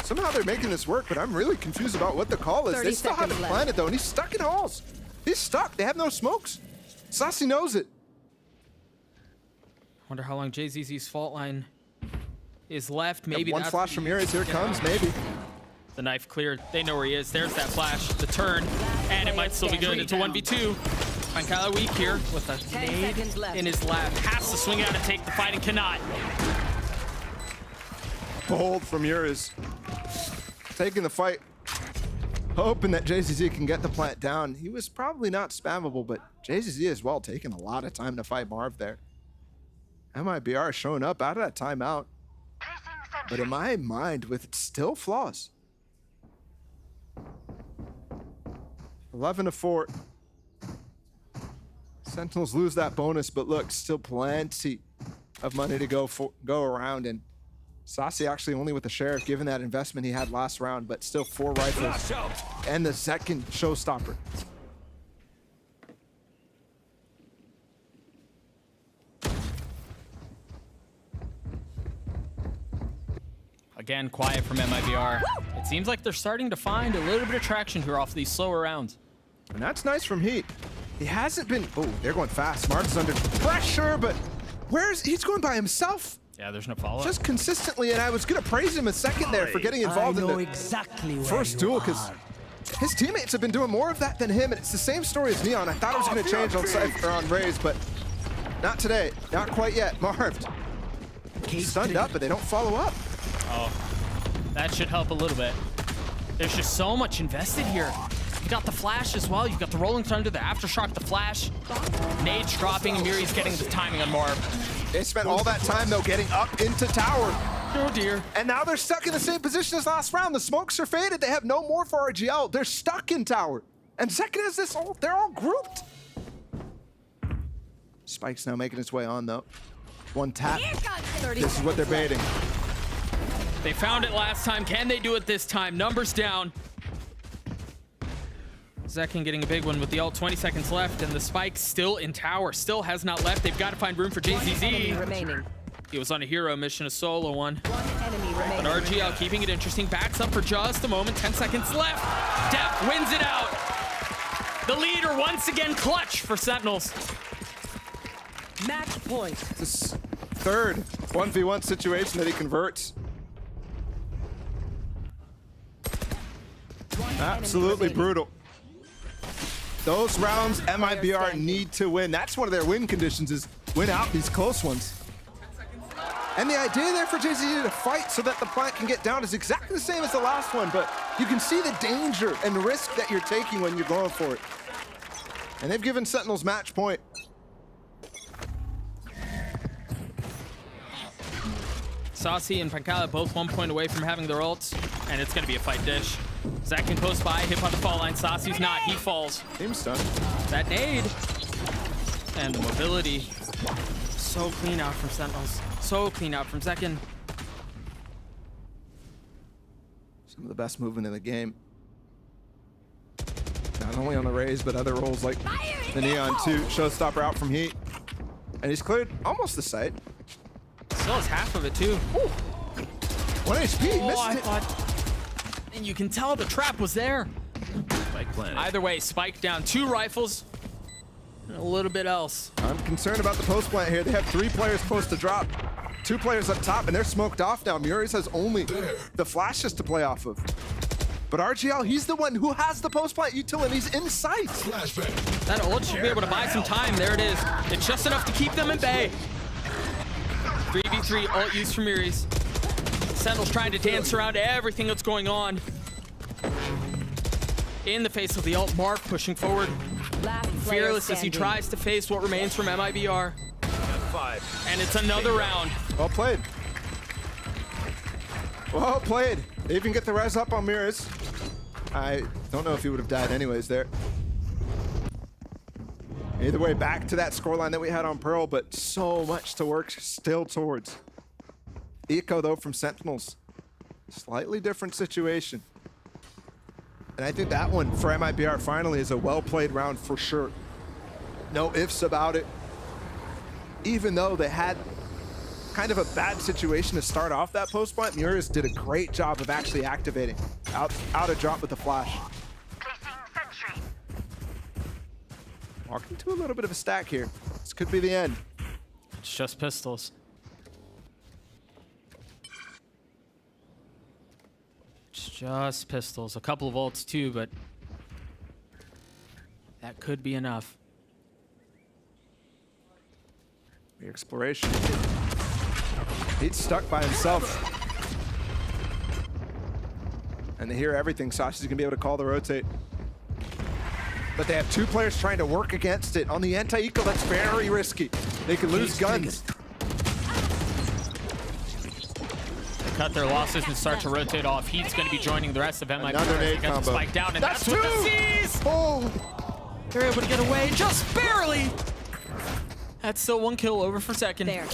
Somehow they're making this work, but I'm really confused about what the call is. They still haven't planted though, and he's stuck in halls. He's stuck. They have no smokes. Sassy knows it. Wonder how long JZZ's fault line is left. Maybe One that's flash from Muriz. Here it comes. Maybe. the knife cleared. They know where he is. There's that flash, the turn, and it might still be good. It's a 1v2. Pankala weak here with a nade in his lap. Has to swing out and take the fight and cannot. Bold from Muriz. Taking the fight. Hoping that JZZ can get the plant down. He was probably not spammable, but JZZ as well taking a lot of time to fight Marv there. MIBR showing up out of that timeout. But in my mind, with still flaws. 11-4. Sentinels lose that bonus, but look, still plenty of money to go around. And Sasi actually only with the Sheriff, given that investment he had last round, but still 4 rifles and the second showstopper. Again, quiet from MIBR. It seems like they're starting to find a little bit of traction here off these slower rounds. And that's nice from Heat. He hasn't been, oh, they're going fast. Mark's under pressure, but he's going by himself. Yeah, there's no follow-up. Just consistently, and I was gonna praise him a second there for getting involved in the first duel, because his teammates have been doing more of that than him, and it's the same story as Neon. I thought it was gonna change on Cypher or on Raze, but not today, not quite yet. Marv, stunned up, but they don't follow up. Oh, that should help a little bit. There's just so much invested here. You got the flash as well. You got the rolling thunder, the aftershock, the flash. Nades dropping, and Muri's getting the timing on Marv. They spent all that time, though, getting up into tower. Oh, dear. And now they're stuck in the same position as last round. The smokes are faded. They have no more for RGL. They're stuck in tower. And Second has this all, they're all grouped. Spike's now making its way on, though. One tap. This is what they're baiting. They found it last time. Can they do it this time? Numbers down. Zekin getting a big one with the ult, 20 seconds left, and the Spike still in tower, still has not left. They've got to find room for JZZ. He was on a hero mission, a solo one. But RGL keeping it interesting, backs up for just a moment, 10 seconds left. Def wins it out. The leader once again clutch for Sentinels. Match point. This third 1v1 situation that he converts. Absolutely brutal. Those rounds MIBR need to win. That's one of their win conditions, is win out these close ones. And the idea there for JZZ to fight so that the plant can get down is exactly the same as the last one, but you can see the danger and risk that you're taking when you're going for it. And they've given Sentinels match point. Saucy and Pankala both 1 point away from having their ults, and it's gonna be a fight dish. Zach can close by, hit on the fall line. Saucy's not, he falls. Team stun. That nade. And the mobility. So clean out from Sentinels. So clean out from Zekin. Some of the best movement in the game. Not only on the Raze, but other roles like the Neon too. Showstopper out from Heat. And he's cleared almost the site. Still has half of it too. Ooh. 1 HP, Oh, I missed it. thought. And you can tell the trap was there. Spike planted. Either way, Spike down 2 rifles and a little bit else. I'm concerned about the post plant here. They have 3 players post to drop. 2 players up top, and they're smoked off now. Muriz has only the flashes to play off of. But RGL, he's the one who has the post plant utility. He's in sight. That ult should be able to buy some time. There it is. It's just enough to keep them in bay. 3v3 ult use from Muriz. Sentinels trying to dance around everything that's going on. In the face of the ult, Mark pushing forward. Fearless as he tries to face what remains from MIBR. And it's another round. Well played. Well played. They even get the res up on Muriz. I don't know if he would have died anyways there. Either way, back to that scoreline that we had on Pearl, but so much to work still towards. Eco, though, from Sentinels. Slightly different situation. And I think that one for MIBR finally is a well-played round for sure. No ifs about it. Even though they had kind of a bad situation to start off that post plant, Muriz did a great job of actually activating. Out a drop with the flash. Walking to a little bit of a stack here. This could be the end. It's just pistols. Just pistols. A couple of ults too, but that could be enough. The exploration. He's stuck by himself. And they hear everything. Sashi's gonna be able to call the rotate. But they have 2 players trying to work against it. On the anti-eco, that's very risky. They could lose guns. They cut their losses and start to rotate off. Heat's going to be joining the rest of MIBR. Another nade They got the combo. spike down, and That's that's what 2! the sees! Oh! They're able to get away just barely. That's still 1 kill over for second. There.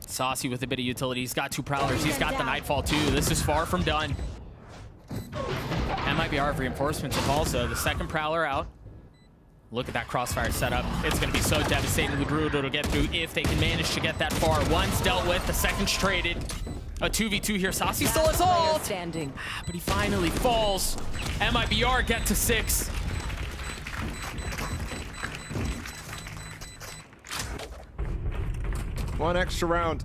Saucy with a bit of utility. He's got 2 prowlers. He's got the Nightfall too. This is far from done. MIBR have reinforcements of also. The second prowler out. Look at that crossfire setup. It's going to be so devastatingly brutal to get through if they can manage to get that far. One's dealt with, the second's traded. A 2v2 here. Saucy still has ult. Standing. But he finally falls. MIBR get to 6. One extra round.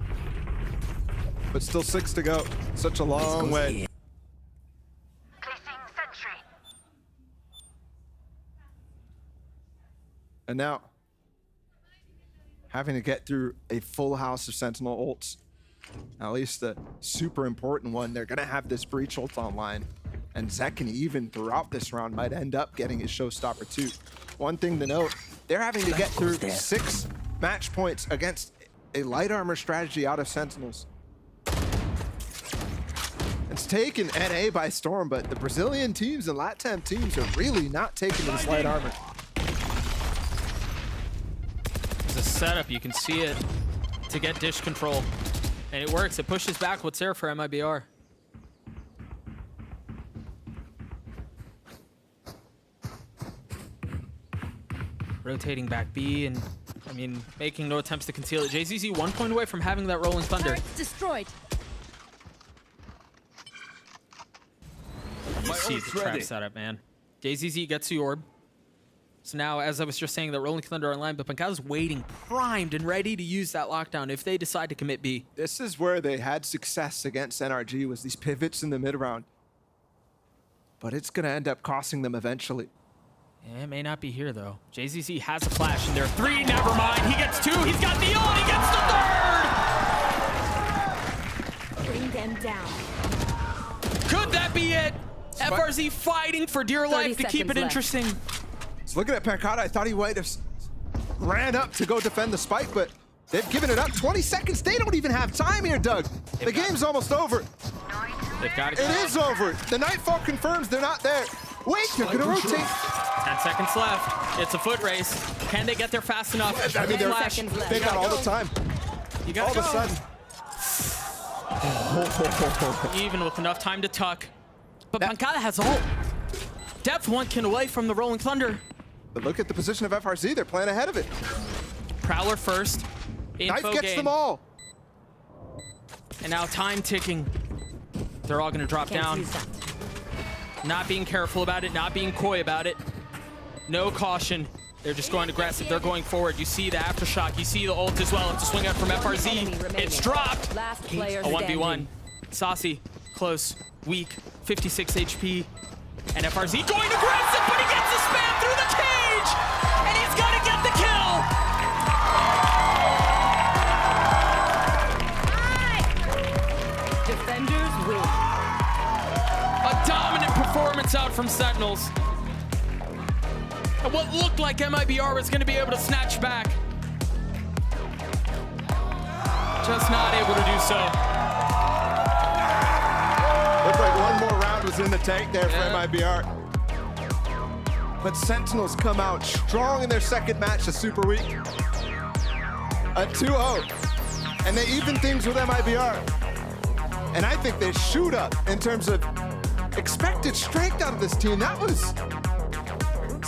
But still 6 to go. Such a long way. And now, having to get through a full house of Sentinel ults, at least the super important one, they're gonna have this breach ult online. And Zekken, even throughout this round, might end up getting his showstopper too. One thing to note, they're having to get through 6 match points against a light armor strategy out of Sentinels. It's taken NA by storm, but the Brazilian teams and LATAM teams are really not taking this light armor. There's a setup, you can see it, to get dish control. And it works, it pushes back what's there for MIBR. Rotating back B and, I mean, making no attempts to conceal it. JZZ 1 point away from having that rolling thunder. Turret's destroyed. You see the trap setup, man. JZZ gets the orb. So now, as I was just saying, the rolling thunder online, but Pancada's waiting, primed and ready to use that lockdown if they decide to commit B. This is where they had success against NRG, was these pivots in the mid round. But it's gonna end up costing them eventually. Yeah, it may not be here though. JZZ has a flash and there are 3, never mind. He gets 2, he's got the ult, he gets the 3rd! Bring them down. Could that be it? FRZ fighting for dear life to keep it left. interesting. So looking at Pancada, I thought he might have ran up to go defend the spike, but they've given it up. 20 seconds, they don't even have time here, Doug. The game's almost over. They've got It is over. The Nightfall confirms they're not there. Wait, they're gonna rotate. 10 seconds left. It's a foot race. Can they get there fast enough? I mean, they're, Flash. they got all the time. You gotta All of a sudden. Even with enough time to tuck. But Pancada has ult. Depth 1 can away from the Rolling Thunder. But look at the position of FRZ. They're playing ahead of it. Prowler first. Info Knife gets game. them all. And now time ticking. They're all gonna drop Can't down. use that. Not being careful about it, not being coy about it. No caution. They're just going aggressive. They're going forward. You see the aftershock. You see the ult as well. It's a swing out from Enemy FRZ. remaining. It's dropped. Last player A 1v1. standing. Saucy, close, weak, 56 HP. And FRZ going aggressive, but he gets the spam through the cage! And he's gonna get the kill! Defenders win. A dominant performance out from Sentinels. And what looked like MIBR was gonna be able to snatch back. Just not able to do so. Looked like one more round was in the tank there for MIBR. But Sentinels come out strong in their second match of Super Week. A 2-0. And they even things with MIBR. And I think they shoot up in terms of expected strength out of this team. That was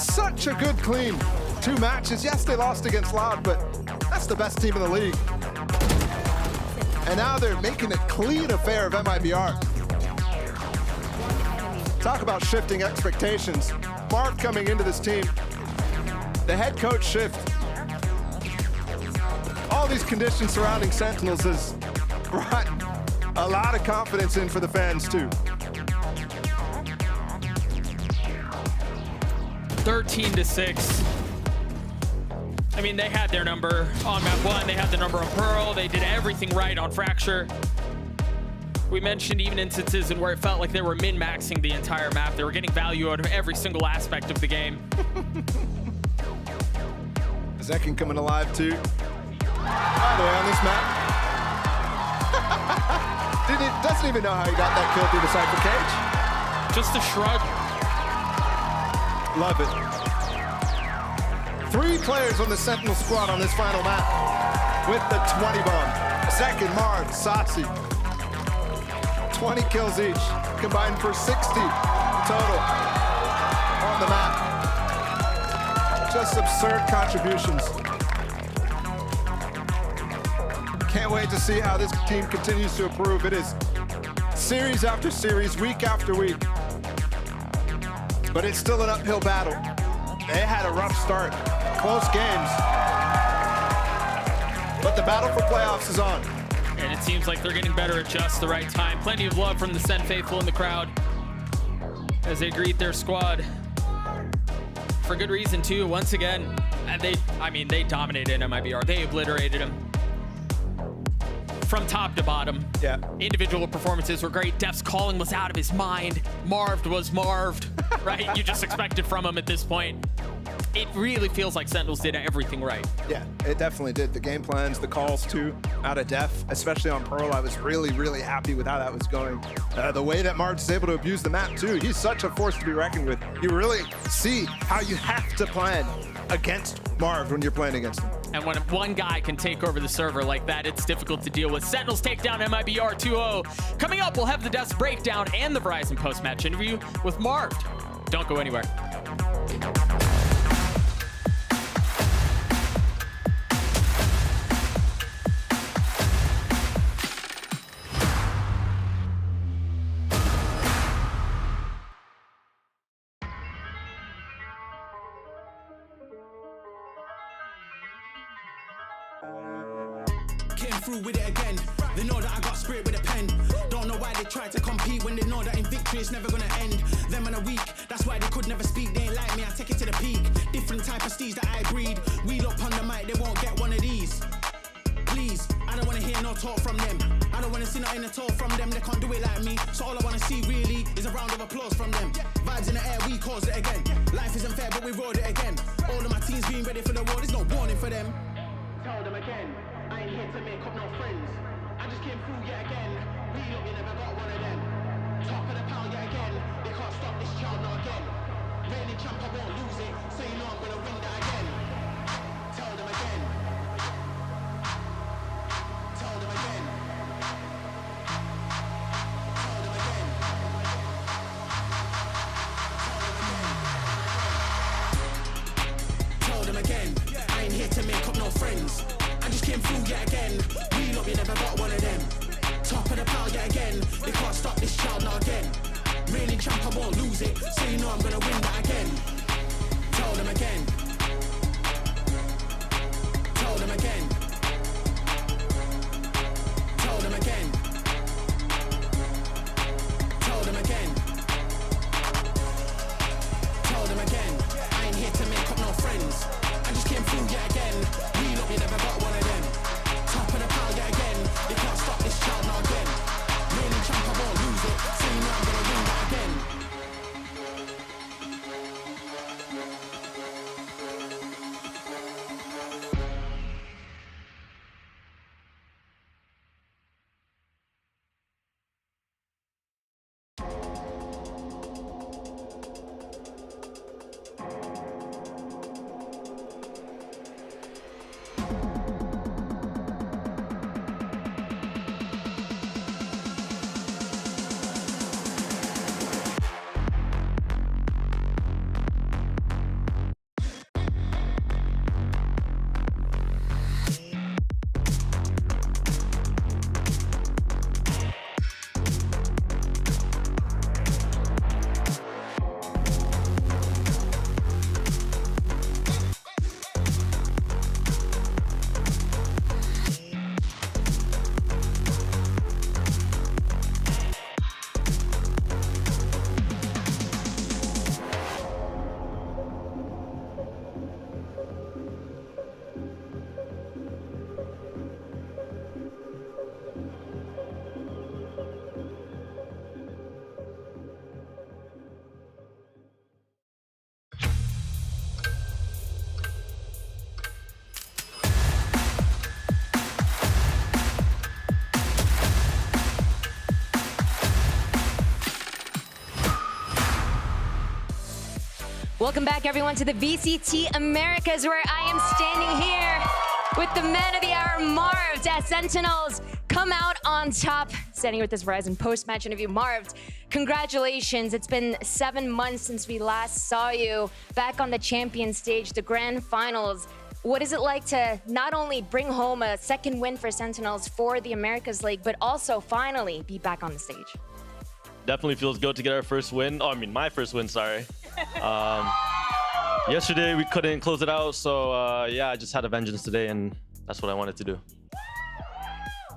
such a good clean 2 matches. Yes, they lost against Loud, but that's the best team in the league. And now they're making a clean affair of MIBR. Talk about shifting expectations. Mark coming into this team. The head coach shift. All these conditions surrounding Sentinels has brought a lot of confidence in for the fans too. 13-6. I mean, they had their number on map 1. They had the number on Pearl. They did everything right on Fracture. We mentioned even instances in where it felt like they were min-maxing the entire map. They were getting value out of every single aspect of the game. Second coming alive too. By the way, on this map, doesn't even know how he got that kill through the Cypher cage. Just a shrug. Love it. 3 players on the Sentinel squad on this final map with the 20 bomb. Second, Marv, Saucy. 20 kills each, combined for 60 total on the map. Just absurd contributions. Can't wait to see how this team continues to improve. It is series after series, week after week. But it's still an uphill battle. They had a rough start, close games. But the battle for playoffs is on. And it seems like they're getting better at just the right time. Plenty of love from the Sen faithful in the crowd as they greet their squad. For good reason too, once again. They dominated MIBR. They obliterated them. From top to bottom. Yeah. Individual performances were great. Def's calling was out of his mind. Marved was Marved, right? You just expect it from him at this point. It really feels like Sentinels did everything right. Yeah, it definitely did. The game plans, the calls too, out of Def, especially on Pearl. I was really, really happy with how that was going. The way that Marv's able to abuse the map too. He's such a force to be reckoned with. You really see how you have to plan against Marv when you're playing against him. And when one guy can take over the server like that, it's difficult to deal with. Sentinels take down MIBR 2-0. Coming up, we'll have the Death's breakdown and the Verizon post-match interview with Marved. Don't go anywhere. Came through with it again. They know that I got spirit with a pen. Don't know why they try to compete when they know that in victory it's never gonna end. Them in a week, that's why they could never speak. They ain't like me, I take it to the peak. Different type of steeds that I breed. Wheel up on the mic, they won't get one of these. Please, I don't wanna hear no talk from them. I don't wanna see nothing at all from them. They can't do it like me. So all I wanna see really is a round of applause from them. Vibes in the air, we caused it again. Life isn't fair, but we rode it again. All of my teams being ready for the war, there's no warning for them. Tell them again, I ain't here to make up no friends. I just came through yet again. We look, you never got one of them. Top of the pound yet again. They can't stop this child not again. Reigning champ, I won't lose it. So you know I'm gonna win that again. Tell them again. Tell them again. Tell them again. Tell them again. I ain't here to make up no friends. I just came through yet again. We look, you never got one of them. Top of the pile yet again. They can't stop this child not again. Reigning champ, I won't lose it. So you know I'm gonna win that again. Tell them again. Tell them again. Tell them again. Tell them again. Tell them again. I ain't here to make up no friends. I just came through yet again. We look, you never got one of them. Top of the pile yet again. Welcome back, everyone, to the VCT Americas, where I am standing here with the man of the hour, Marv, as Sentinels come out on top. Standing with this Verizon post-match interview. Marv, congratulations. It's been 7 months since we last saw you back on the champion stage, the grand finals. What is it like to not only bring home a second win for Sentinels for the Americas League, but also finally be back on the stage? Definitely feels good to get our first win. Oh, I mean, my first win, sorry. Yesterday, we couldn't close it out, so yeah, I just had a vengeance today, and that's what I wanted to do.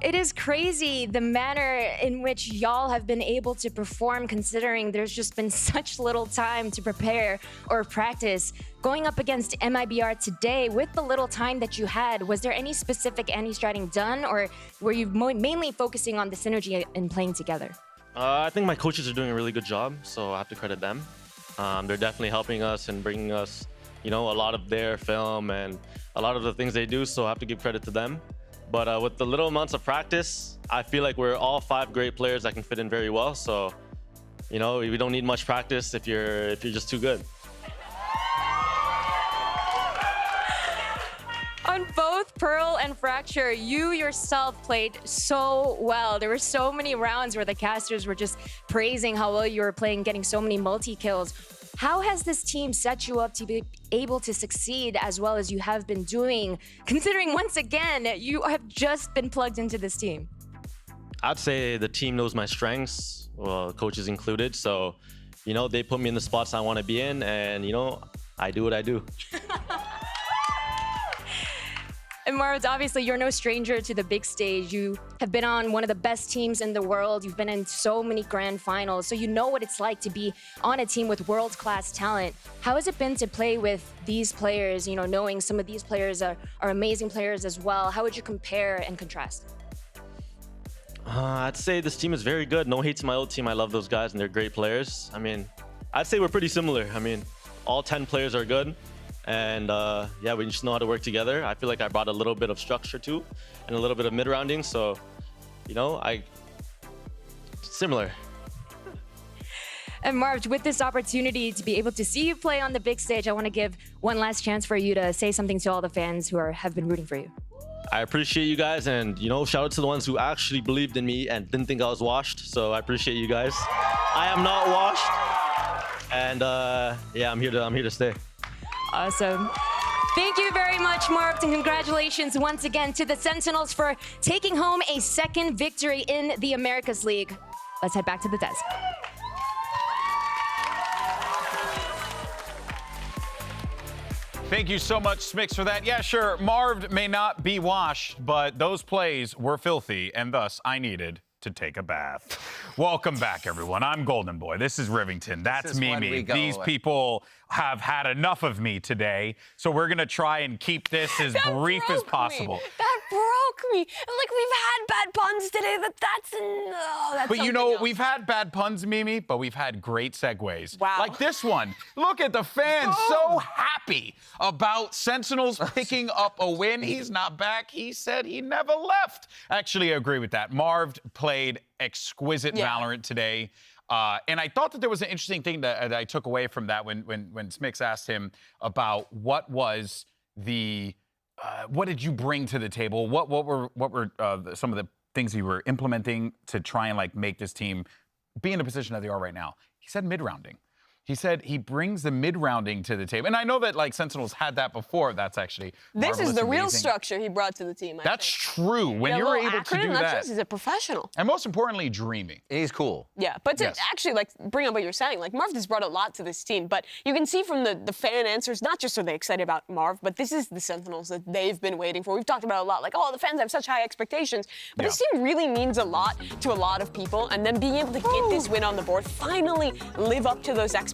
It is crazy the manner in which y'all have been able to perform, considering there's just been such little time to prepare or practice. Going up against MIBR today, with the little time that you had, was there any specific anti-stratting done, or were you mainly focusing on the synergy and playing together? I think my coaches are doing a really good job, so I have to credit them. They're definitely helping us and bringing us, you know, a lot of their film and a lot of the things they do, so I have to give credit to them. But with the little amounts of practice, I feel like we're all 5 great players that can fit in very well. So, you know, we don't need much practice if you're just too good. On both Pearl and Fracture, you yourself played so well. There were so many rounds where the casters were just praising how well you were playing, getting so many multi-kills. How has this team set you up to be able to succeed as well as you have been doing, considering once again, you have just been plugged into this team? I'd say the team knows my strengths, well, coaches included. So, you know, they put me in the spots I want to be in, and, you know, I do what I do. And Marv, obviously, you're no stranger to the big stage. You have been on one of the best teams in the world. You've been in so many grand finals, so you know what it's like to be on a team with world-class talent. How has it been to play with these players, you know, knowing some of these players are amazing players as well? How would you compare and contrast? I'd say this team is very good. No hate to my old team. I love those guys, and they're great players. I mean, I'd say we're pretty similar. I mean, all 10 players are good. And yeah, we just know how to work together. I feel like I brought a little bit of structure too, and a little bit of mid-rounding. So, you know, similar. And Marv, with this opportunity to be able to see you play on the big stage, I want to give one last chance for you to say something to all the fans who have been rooting for you. I appreciate you guys, and, you know, shout out to the ones who actually believed in me and didn't think I was washed. So I appreciate you guys. I am not washed, and yeah, I'm here to stay. Awesome. Thank you very much, Marv, and congratulations once again to the Sentinels for taking home a second victory in the Americas League. Let's head back to the desk. Thank you so much, Smix, for that. Yeah, sure, Marv may not be washed, but those plays were filthy, and thus I needed to take a bath. Welcome back, everyone. I'm Golden Boy. This is Rivington. That's Mimi. These people have had enough of me today, so we're going to try and keep this as brief as possible. That broke me. Like, we've had bad puns today, but that's But you know, else. we've had bad puns, Mimi, but we've had great segues. Wow. Like this one. Look at the fans so happy about Sentinels picking up a win. He's not back. He said he never left. Actually, I agree with that. Marv played exquisite Valorant today. And I thought that there was an interesting thing that I took away from that when Smix asked him about what was the what did you bring to the table? What were some of the things you were implementing to try and like make this team be in the position that they are right now? He said mid-rounding. He said he brings the mid-rounding to the table. And I know that, like, Sentinels had that before. That's actually This is the real amazing structure he brought to the team, I That's think. true. When you're able to do that. He's a professional. And most importantly, dreaming. He's cool. Yeah, but to actually, like, bring up what you're saying, like, Marv has brought a lot to this team, but you can see from the fan answers, not just are they excited about Marv, but this is the Sentinels that they've been waiting for. We've talked about it a lot, like, oh, the fans have such high expectations, but this team really means a lot to a lot of people, and then being able to get this win on the board, finally live up to those expectations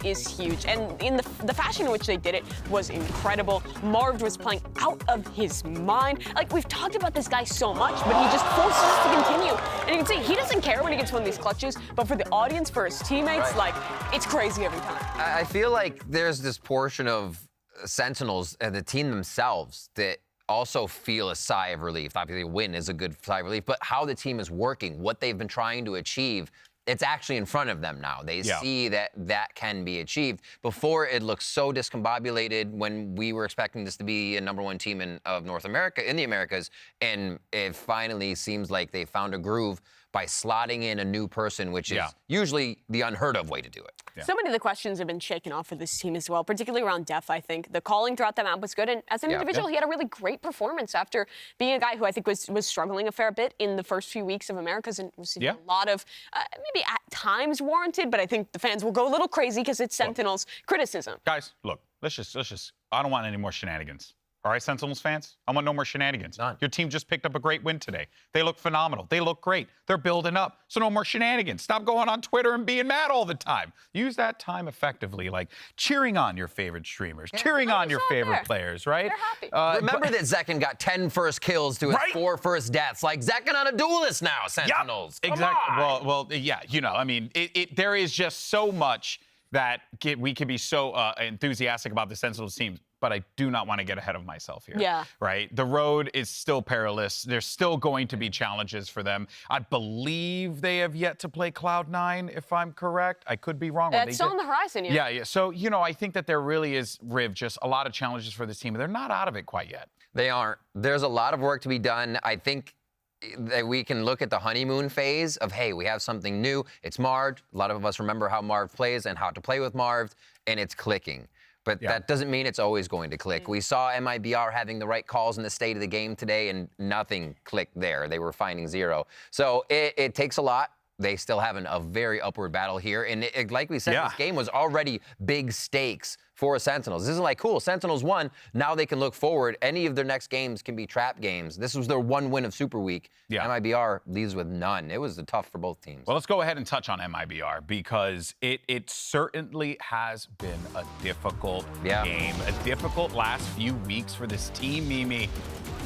is huge. And in the fashion in which they did it was incredible. Marv was playing out of his mind. Like, we've talked about this guy so much, but he just forces us to continue. And you can see he doesn't care when he gets one of these clutches, but for the audience, for his teammates, like, it's crazy every time. I feel like there's this portion of Sentinels and the team themselves that also feel a sigh of relief. Obviously, a win is a good sigh of relief, but how the team is working, what they've been trying to achieve, it's actually in front of them now. They Yeah. see that that can be achieved. Before, it looked so discombobulated when we were expecting this to be a #1 team of North America, in the Americas, and it finally seems like they found a groove by slotting in a new person, which is usually the unheard of way to do it. Yeah. So many of the questions have been shaken off for this team as well, particularly around Def, I think. The calling throughout the map was good, and as an individual, he had a really great performance after being a guy who I think was struggling a fair bit in the first few weeks of Americas and receiving a lot of, maybe at times warranted, but I think the fans will go a little crazy because it's Sentinels criticism. Guys, look, let's just, I don't want any more shenanigans. All right, Sentinels fans? I want no more shenanigans. None. Your team just picked up a great win today. They look phenomenal. They look great. They're building up. So no more shenanigans. Stop going on Twitter and being mad all the time. Use that time effectively, like cheering on your favorite streamers, cheering on your favorite players, right? They're happy. Remember that Zekken got 10 first kills to his 4 first deaths. Like, Zekken on a duelist now, Sentinels. Yep. Exactly. Well, yeah, you know, I mean, there is just so much that we can be so enthusiastic about the Sentinels team, but I do not want to get ahead of myself here. Yeah. Right? The road is still perilous. There's still going to be challenges for them. I believe they have yet to play Cloud9, if I'm correct. I could be wrong. It's still on the horizon, Yeah. So, you know, I think that there really is, Riv, just a lot of challenges for this team. They're not out of it quite yet. They aren't. There's a lot of work to be done. I think that we can look at the honeymoon phase of, hey, we have something new. It's Marv. A lot of us remember how Marv plays and how to play with Marv, and it's clicking. But that doesn't mean it's always going to click. We saw MIBR having the right calls in the state of the game today, and nothing clicked there. They were finding 0. So it takes a lot. They still have a very upward battle here. And like we said, this game was already big stakes for Sentinels. This is like, cool, Sentinels won. Now they can look forward. Any of their next games can be trap games. This was their 1 win of Super Week. MIBR leaves with none. It was tough for both teams. Well, let's go ahead and touch on MIBR because it certainly has been a difficult game, a difficult last few weeks for this team, Mimi.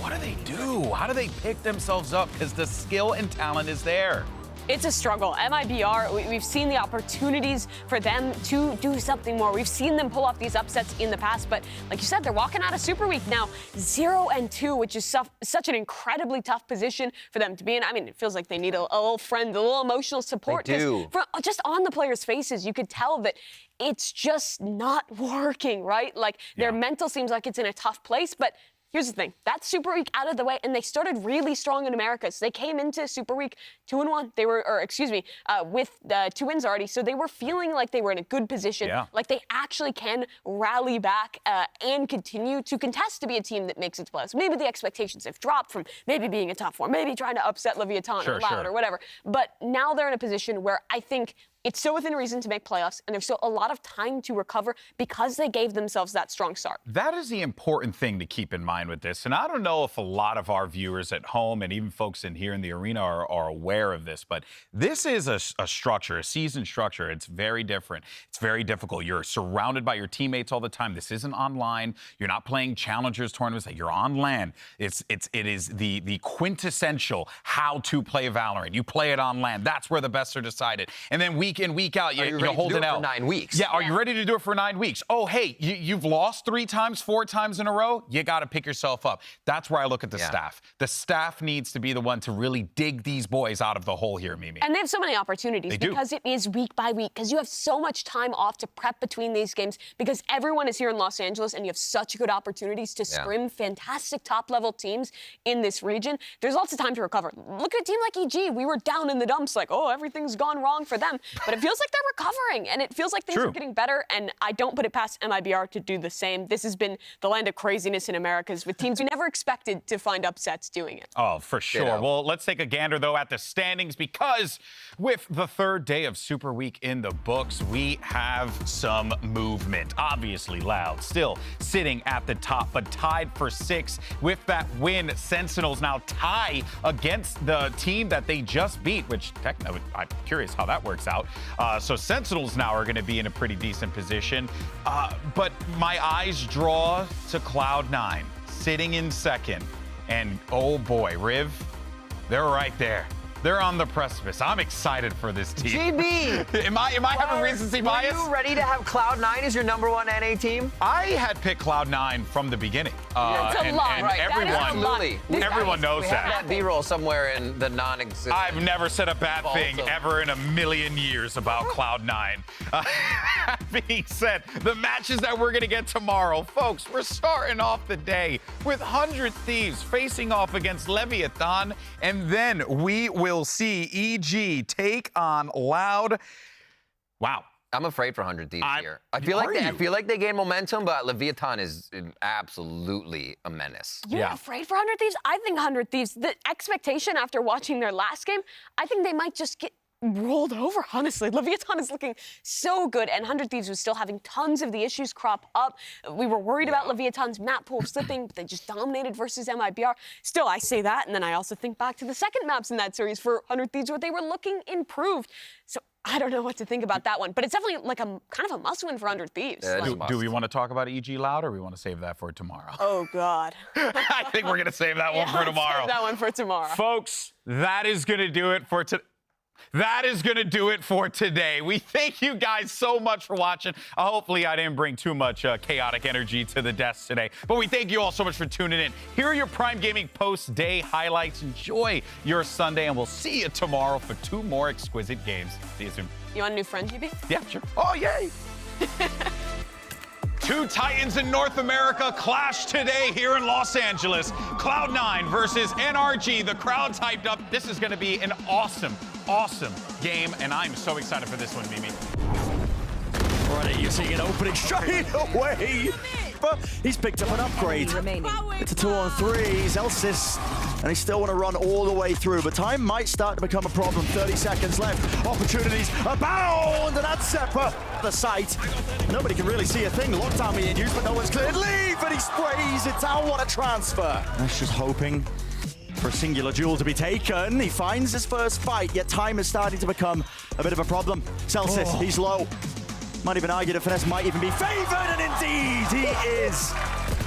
What do? How do they pick themselves up? Because the skill and talent is there. It's a struggle. MIBR, we've seen the opportunities for them to do something more. We've seen them pull off these upsets in the past, but like you said, they're walking out of Super Week now 0-2, which is such an incredibly tough position for them to be in. I mean, it feels like they need a little friend, a little emotional support. They do. Just on the players' faces, you could tell that it's just not working, right? Like their mental seems like it's in a tough place, but here's the thing. That's Super Week out of the way, and they started really strong in Americas. They came into Super Week 2-1. They were, with 2 wins already. So they were feeling like they were in a good position, like they actually can rally back and continue to contest to be a team that makes its playoffs. Maybe the expectations have dropped from maybe being a top 4, maybe trying to upset Leviathan or Loud or whatever. But now they're in a position where I think it's still within reason to make playoffs, and there's still a lot of time to recover because they gave themselves that strong start. That is the important thing to keep in mind with this. And I don't know if a lot of our viewers at home and even folks in here in the arena are aware of this, but this is a structure, a season structure. It's very different. It's very difficult. You're surrounded by your teammates all the time. This isn't online. You're not playing challengers tournaments. You're on LAN. It is the quintessential how to play Valorant. You play it on LAN. That's where the best are decided. And then week in, week out, you hold it out. For 9 weeks. Yeah, are you ready to do it for 9 weeks? Oh, hey, you've lost 3 times, 4 times in a row? You got to pick yourself up. That's where I look at the staff. The staff needs to be the one to really dig these boys out of the hole here, Mimi. And they have so many opportunities because it is week by week, because you have so much time off to prep between these games, because everyone is here in Los Angeles and you have such good opportunities to scrim fantastic top-level teams in this region. There's lots of time to recover. Look at a team like EG. We were down in the dumps like, oh, everything's gone wrong for them. But it feels like they're recovering, and it feels like things are getting better, and I don't put it past MIBR to do the same. This has been the land of craziness in Americas with teams we never expected to find upsets doing it. Oh, for sure. Well, let's take a gander, though, at the standings, because with the 3rd day of Super Week in the books, we have some movement. Obviously, Loud still sitting at the top, but tied for 6 with that win. Sentinels now tie against the team that they just beat, which technically, I'm curious how that works out. So Sentinels now are going to be in a pretty decent position. But my eyes draw to Cloud9, sitting in 2nd. And oh boy, Riv, they're right there. They're on the precipice. I'm excited for this team. GB! Am I having recency bias? Are you ready to have Cloud9 as your #1 NA team? I had picked Cloud9 from the beginning. That's a lot. And Right. everyone knows we that. have that B-roll somewhere in the non-existent. I've never said a bad thing Awesome. ever in a million years about Cloud9. That being said, the matches that we're going to get tomorrow, folks, we're starting off the day with 100 Thieves facing off against Leviathan, and then we will see EG take on Loud. Wow. I'm afraid for 100 Thieves here. I feel like they gain momentum, but Leviathan is absolutely a menace. You're afraid for 100 Thieves? I think 100 Thieves, the expectation after watching their last game, I think they might just get rolled over, honestly. Leviathan is looking so good, and 100 Thieves was still having tons of the issues crop up. We were worried about Leviathan's map pool slipping, but they just dominated versus MIBR. Still, I say that, and then I also think back to the second maps in that series for 100 Thieves where they were looking improved. So I don't know what to think about that one, but it's definitely like a kind of a must-win for 100 Thieves. Do we want to talk about EG Loud, or we want to save that for tomorrow? Oh, God. I think we're going to save that one for tomorrow. Save that one for tomorrow. Folks, that is going to do it for today. That is going to do it for today. We thank you guys so much for watching. Hopefully, I didn't bring too much chaotic energy to the desk today. But we thank you all so much for tuning in. Here are your Prime Gaming post-day highlights. Enjoy your Sunday, and we'll see you tomorrow for 2 more exquisite games. See you soon. You want a new friend, GB? Yeah, sure. Oh, yay. 2 Titans in North America clash today here in Los Angeles. Cloud9 versus NRG. The crowd's hyped up. This is going to be an awesome game, and I'm so excited for this one, Mimi. Alright, you're seeing an opening straight away. But he's picked up an upgrade. It's a 2-on-3. Zelsis, and they still want to run all the way through, but time might start to become a problem. 30 seconds left. Opportunities abound, and that's Seppa. The site. Nobody can really see a thing. Lockdown being used, but no one's cleared. Leave, and he sprays it down. What a transfer. That's just hoping for a singular duel to be taken. He finds his first fight, yet time is starting to become a bit of a problem. Celsius, he's low. Might even argue that Finesse might even be favored, and indeed he is.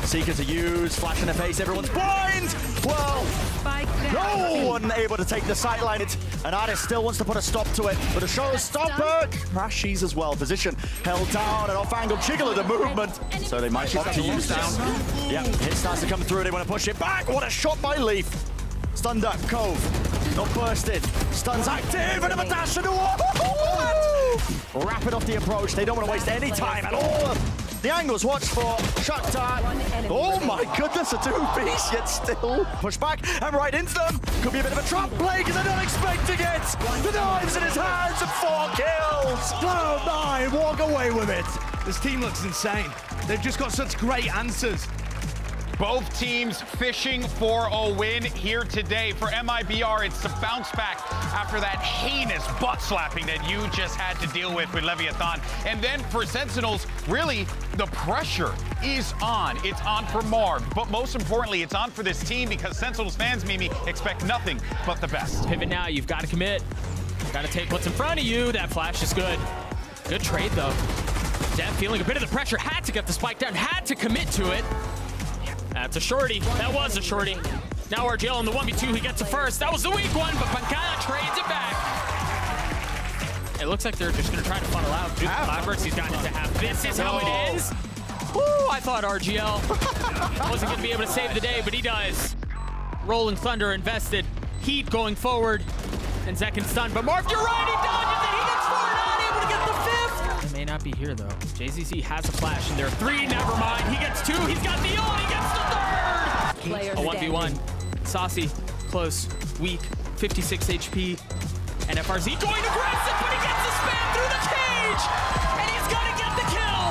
Seeker to use, flash in the face, everyone's blind. Well, no one able to take the sideline. And Artist still wants to put a stop to it, but a showstopper crashes as well. Position held down, and off-angle jiggle of the movement. So they might opt to use down. Yeah, hit starts to come through. They want to push it back. What a shot by Leaf. Stunned up, Cove, not bursted. Stuns active, and a dash into what? Rapid off the approach. They don't want to waste any time at all. The angles watch for Shakhtar. Oh my goodness, a 2-piece, yet still push back and right into them. Could be a bit of a trap play because they're not expecting it. The knives in his hands and 4 kills. Cloud9 walk away with it. This team looks insane. They've just got such great answers. Both teams fishing for a win here today. For MIBR, it's the bounce back after that heinous butt slapping that you just had to deal with Leviathan. And then for Sentinels, really, the pressure is on. It's on for Marv, but most importantly, it's on for this team because Sentinels fans, Mimi, expect nothing but the best. Pivot now, you've got to commit. Got to take what's in front of you. That flash is good. Good trade, though. Dev feeling a bit of the pressure, had to get the spike down, had to commit to it. That's a shorty. That was a shorty. Now RGL in the 1v2, he gets it first. That was the weak one, but Pancana trades it back. It looks like they're just going to try to funnel out. Dude, Labyrinth, he's got it to have. This is how it is. Woo, I thought RGL wasn't going to be able to save the day, but he does. Rolling Thunder invested. Heat going forward. And Zekin stunned, but Marv, you're right, he dodges it. He gets 4, not able to get the 5th. It may not be here, though. JZC has a flash, and there are 3, never mind. He gets 2, he's got the ult, he gets the 3rd. A 1v1. Saucy, close, weak, 56 HP. And FRZ going aggressive, but he gets the spam through the cage! And he's gonna get the kill!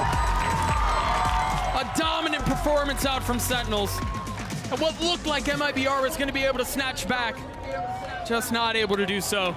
A dominant performance out from Sentinels. And what looked like MIBR was gonna be able to snatch back, just not able to do so.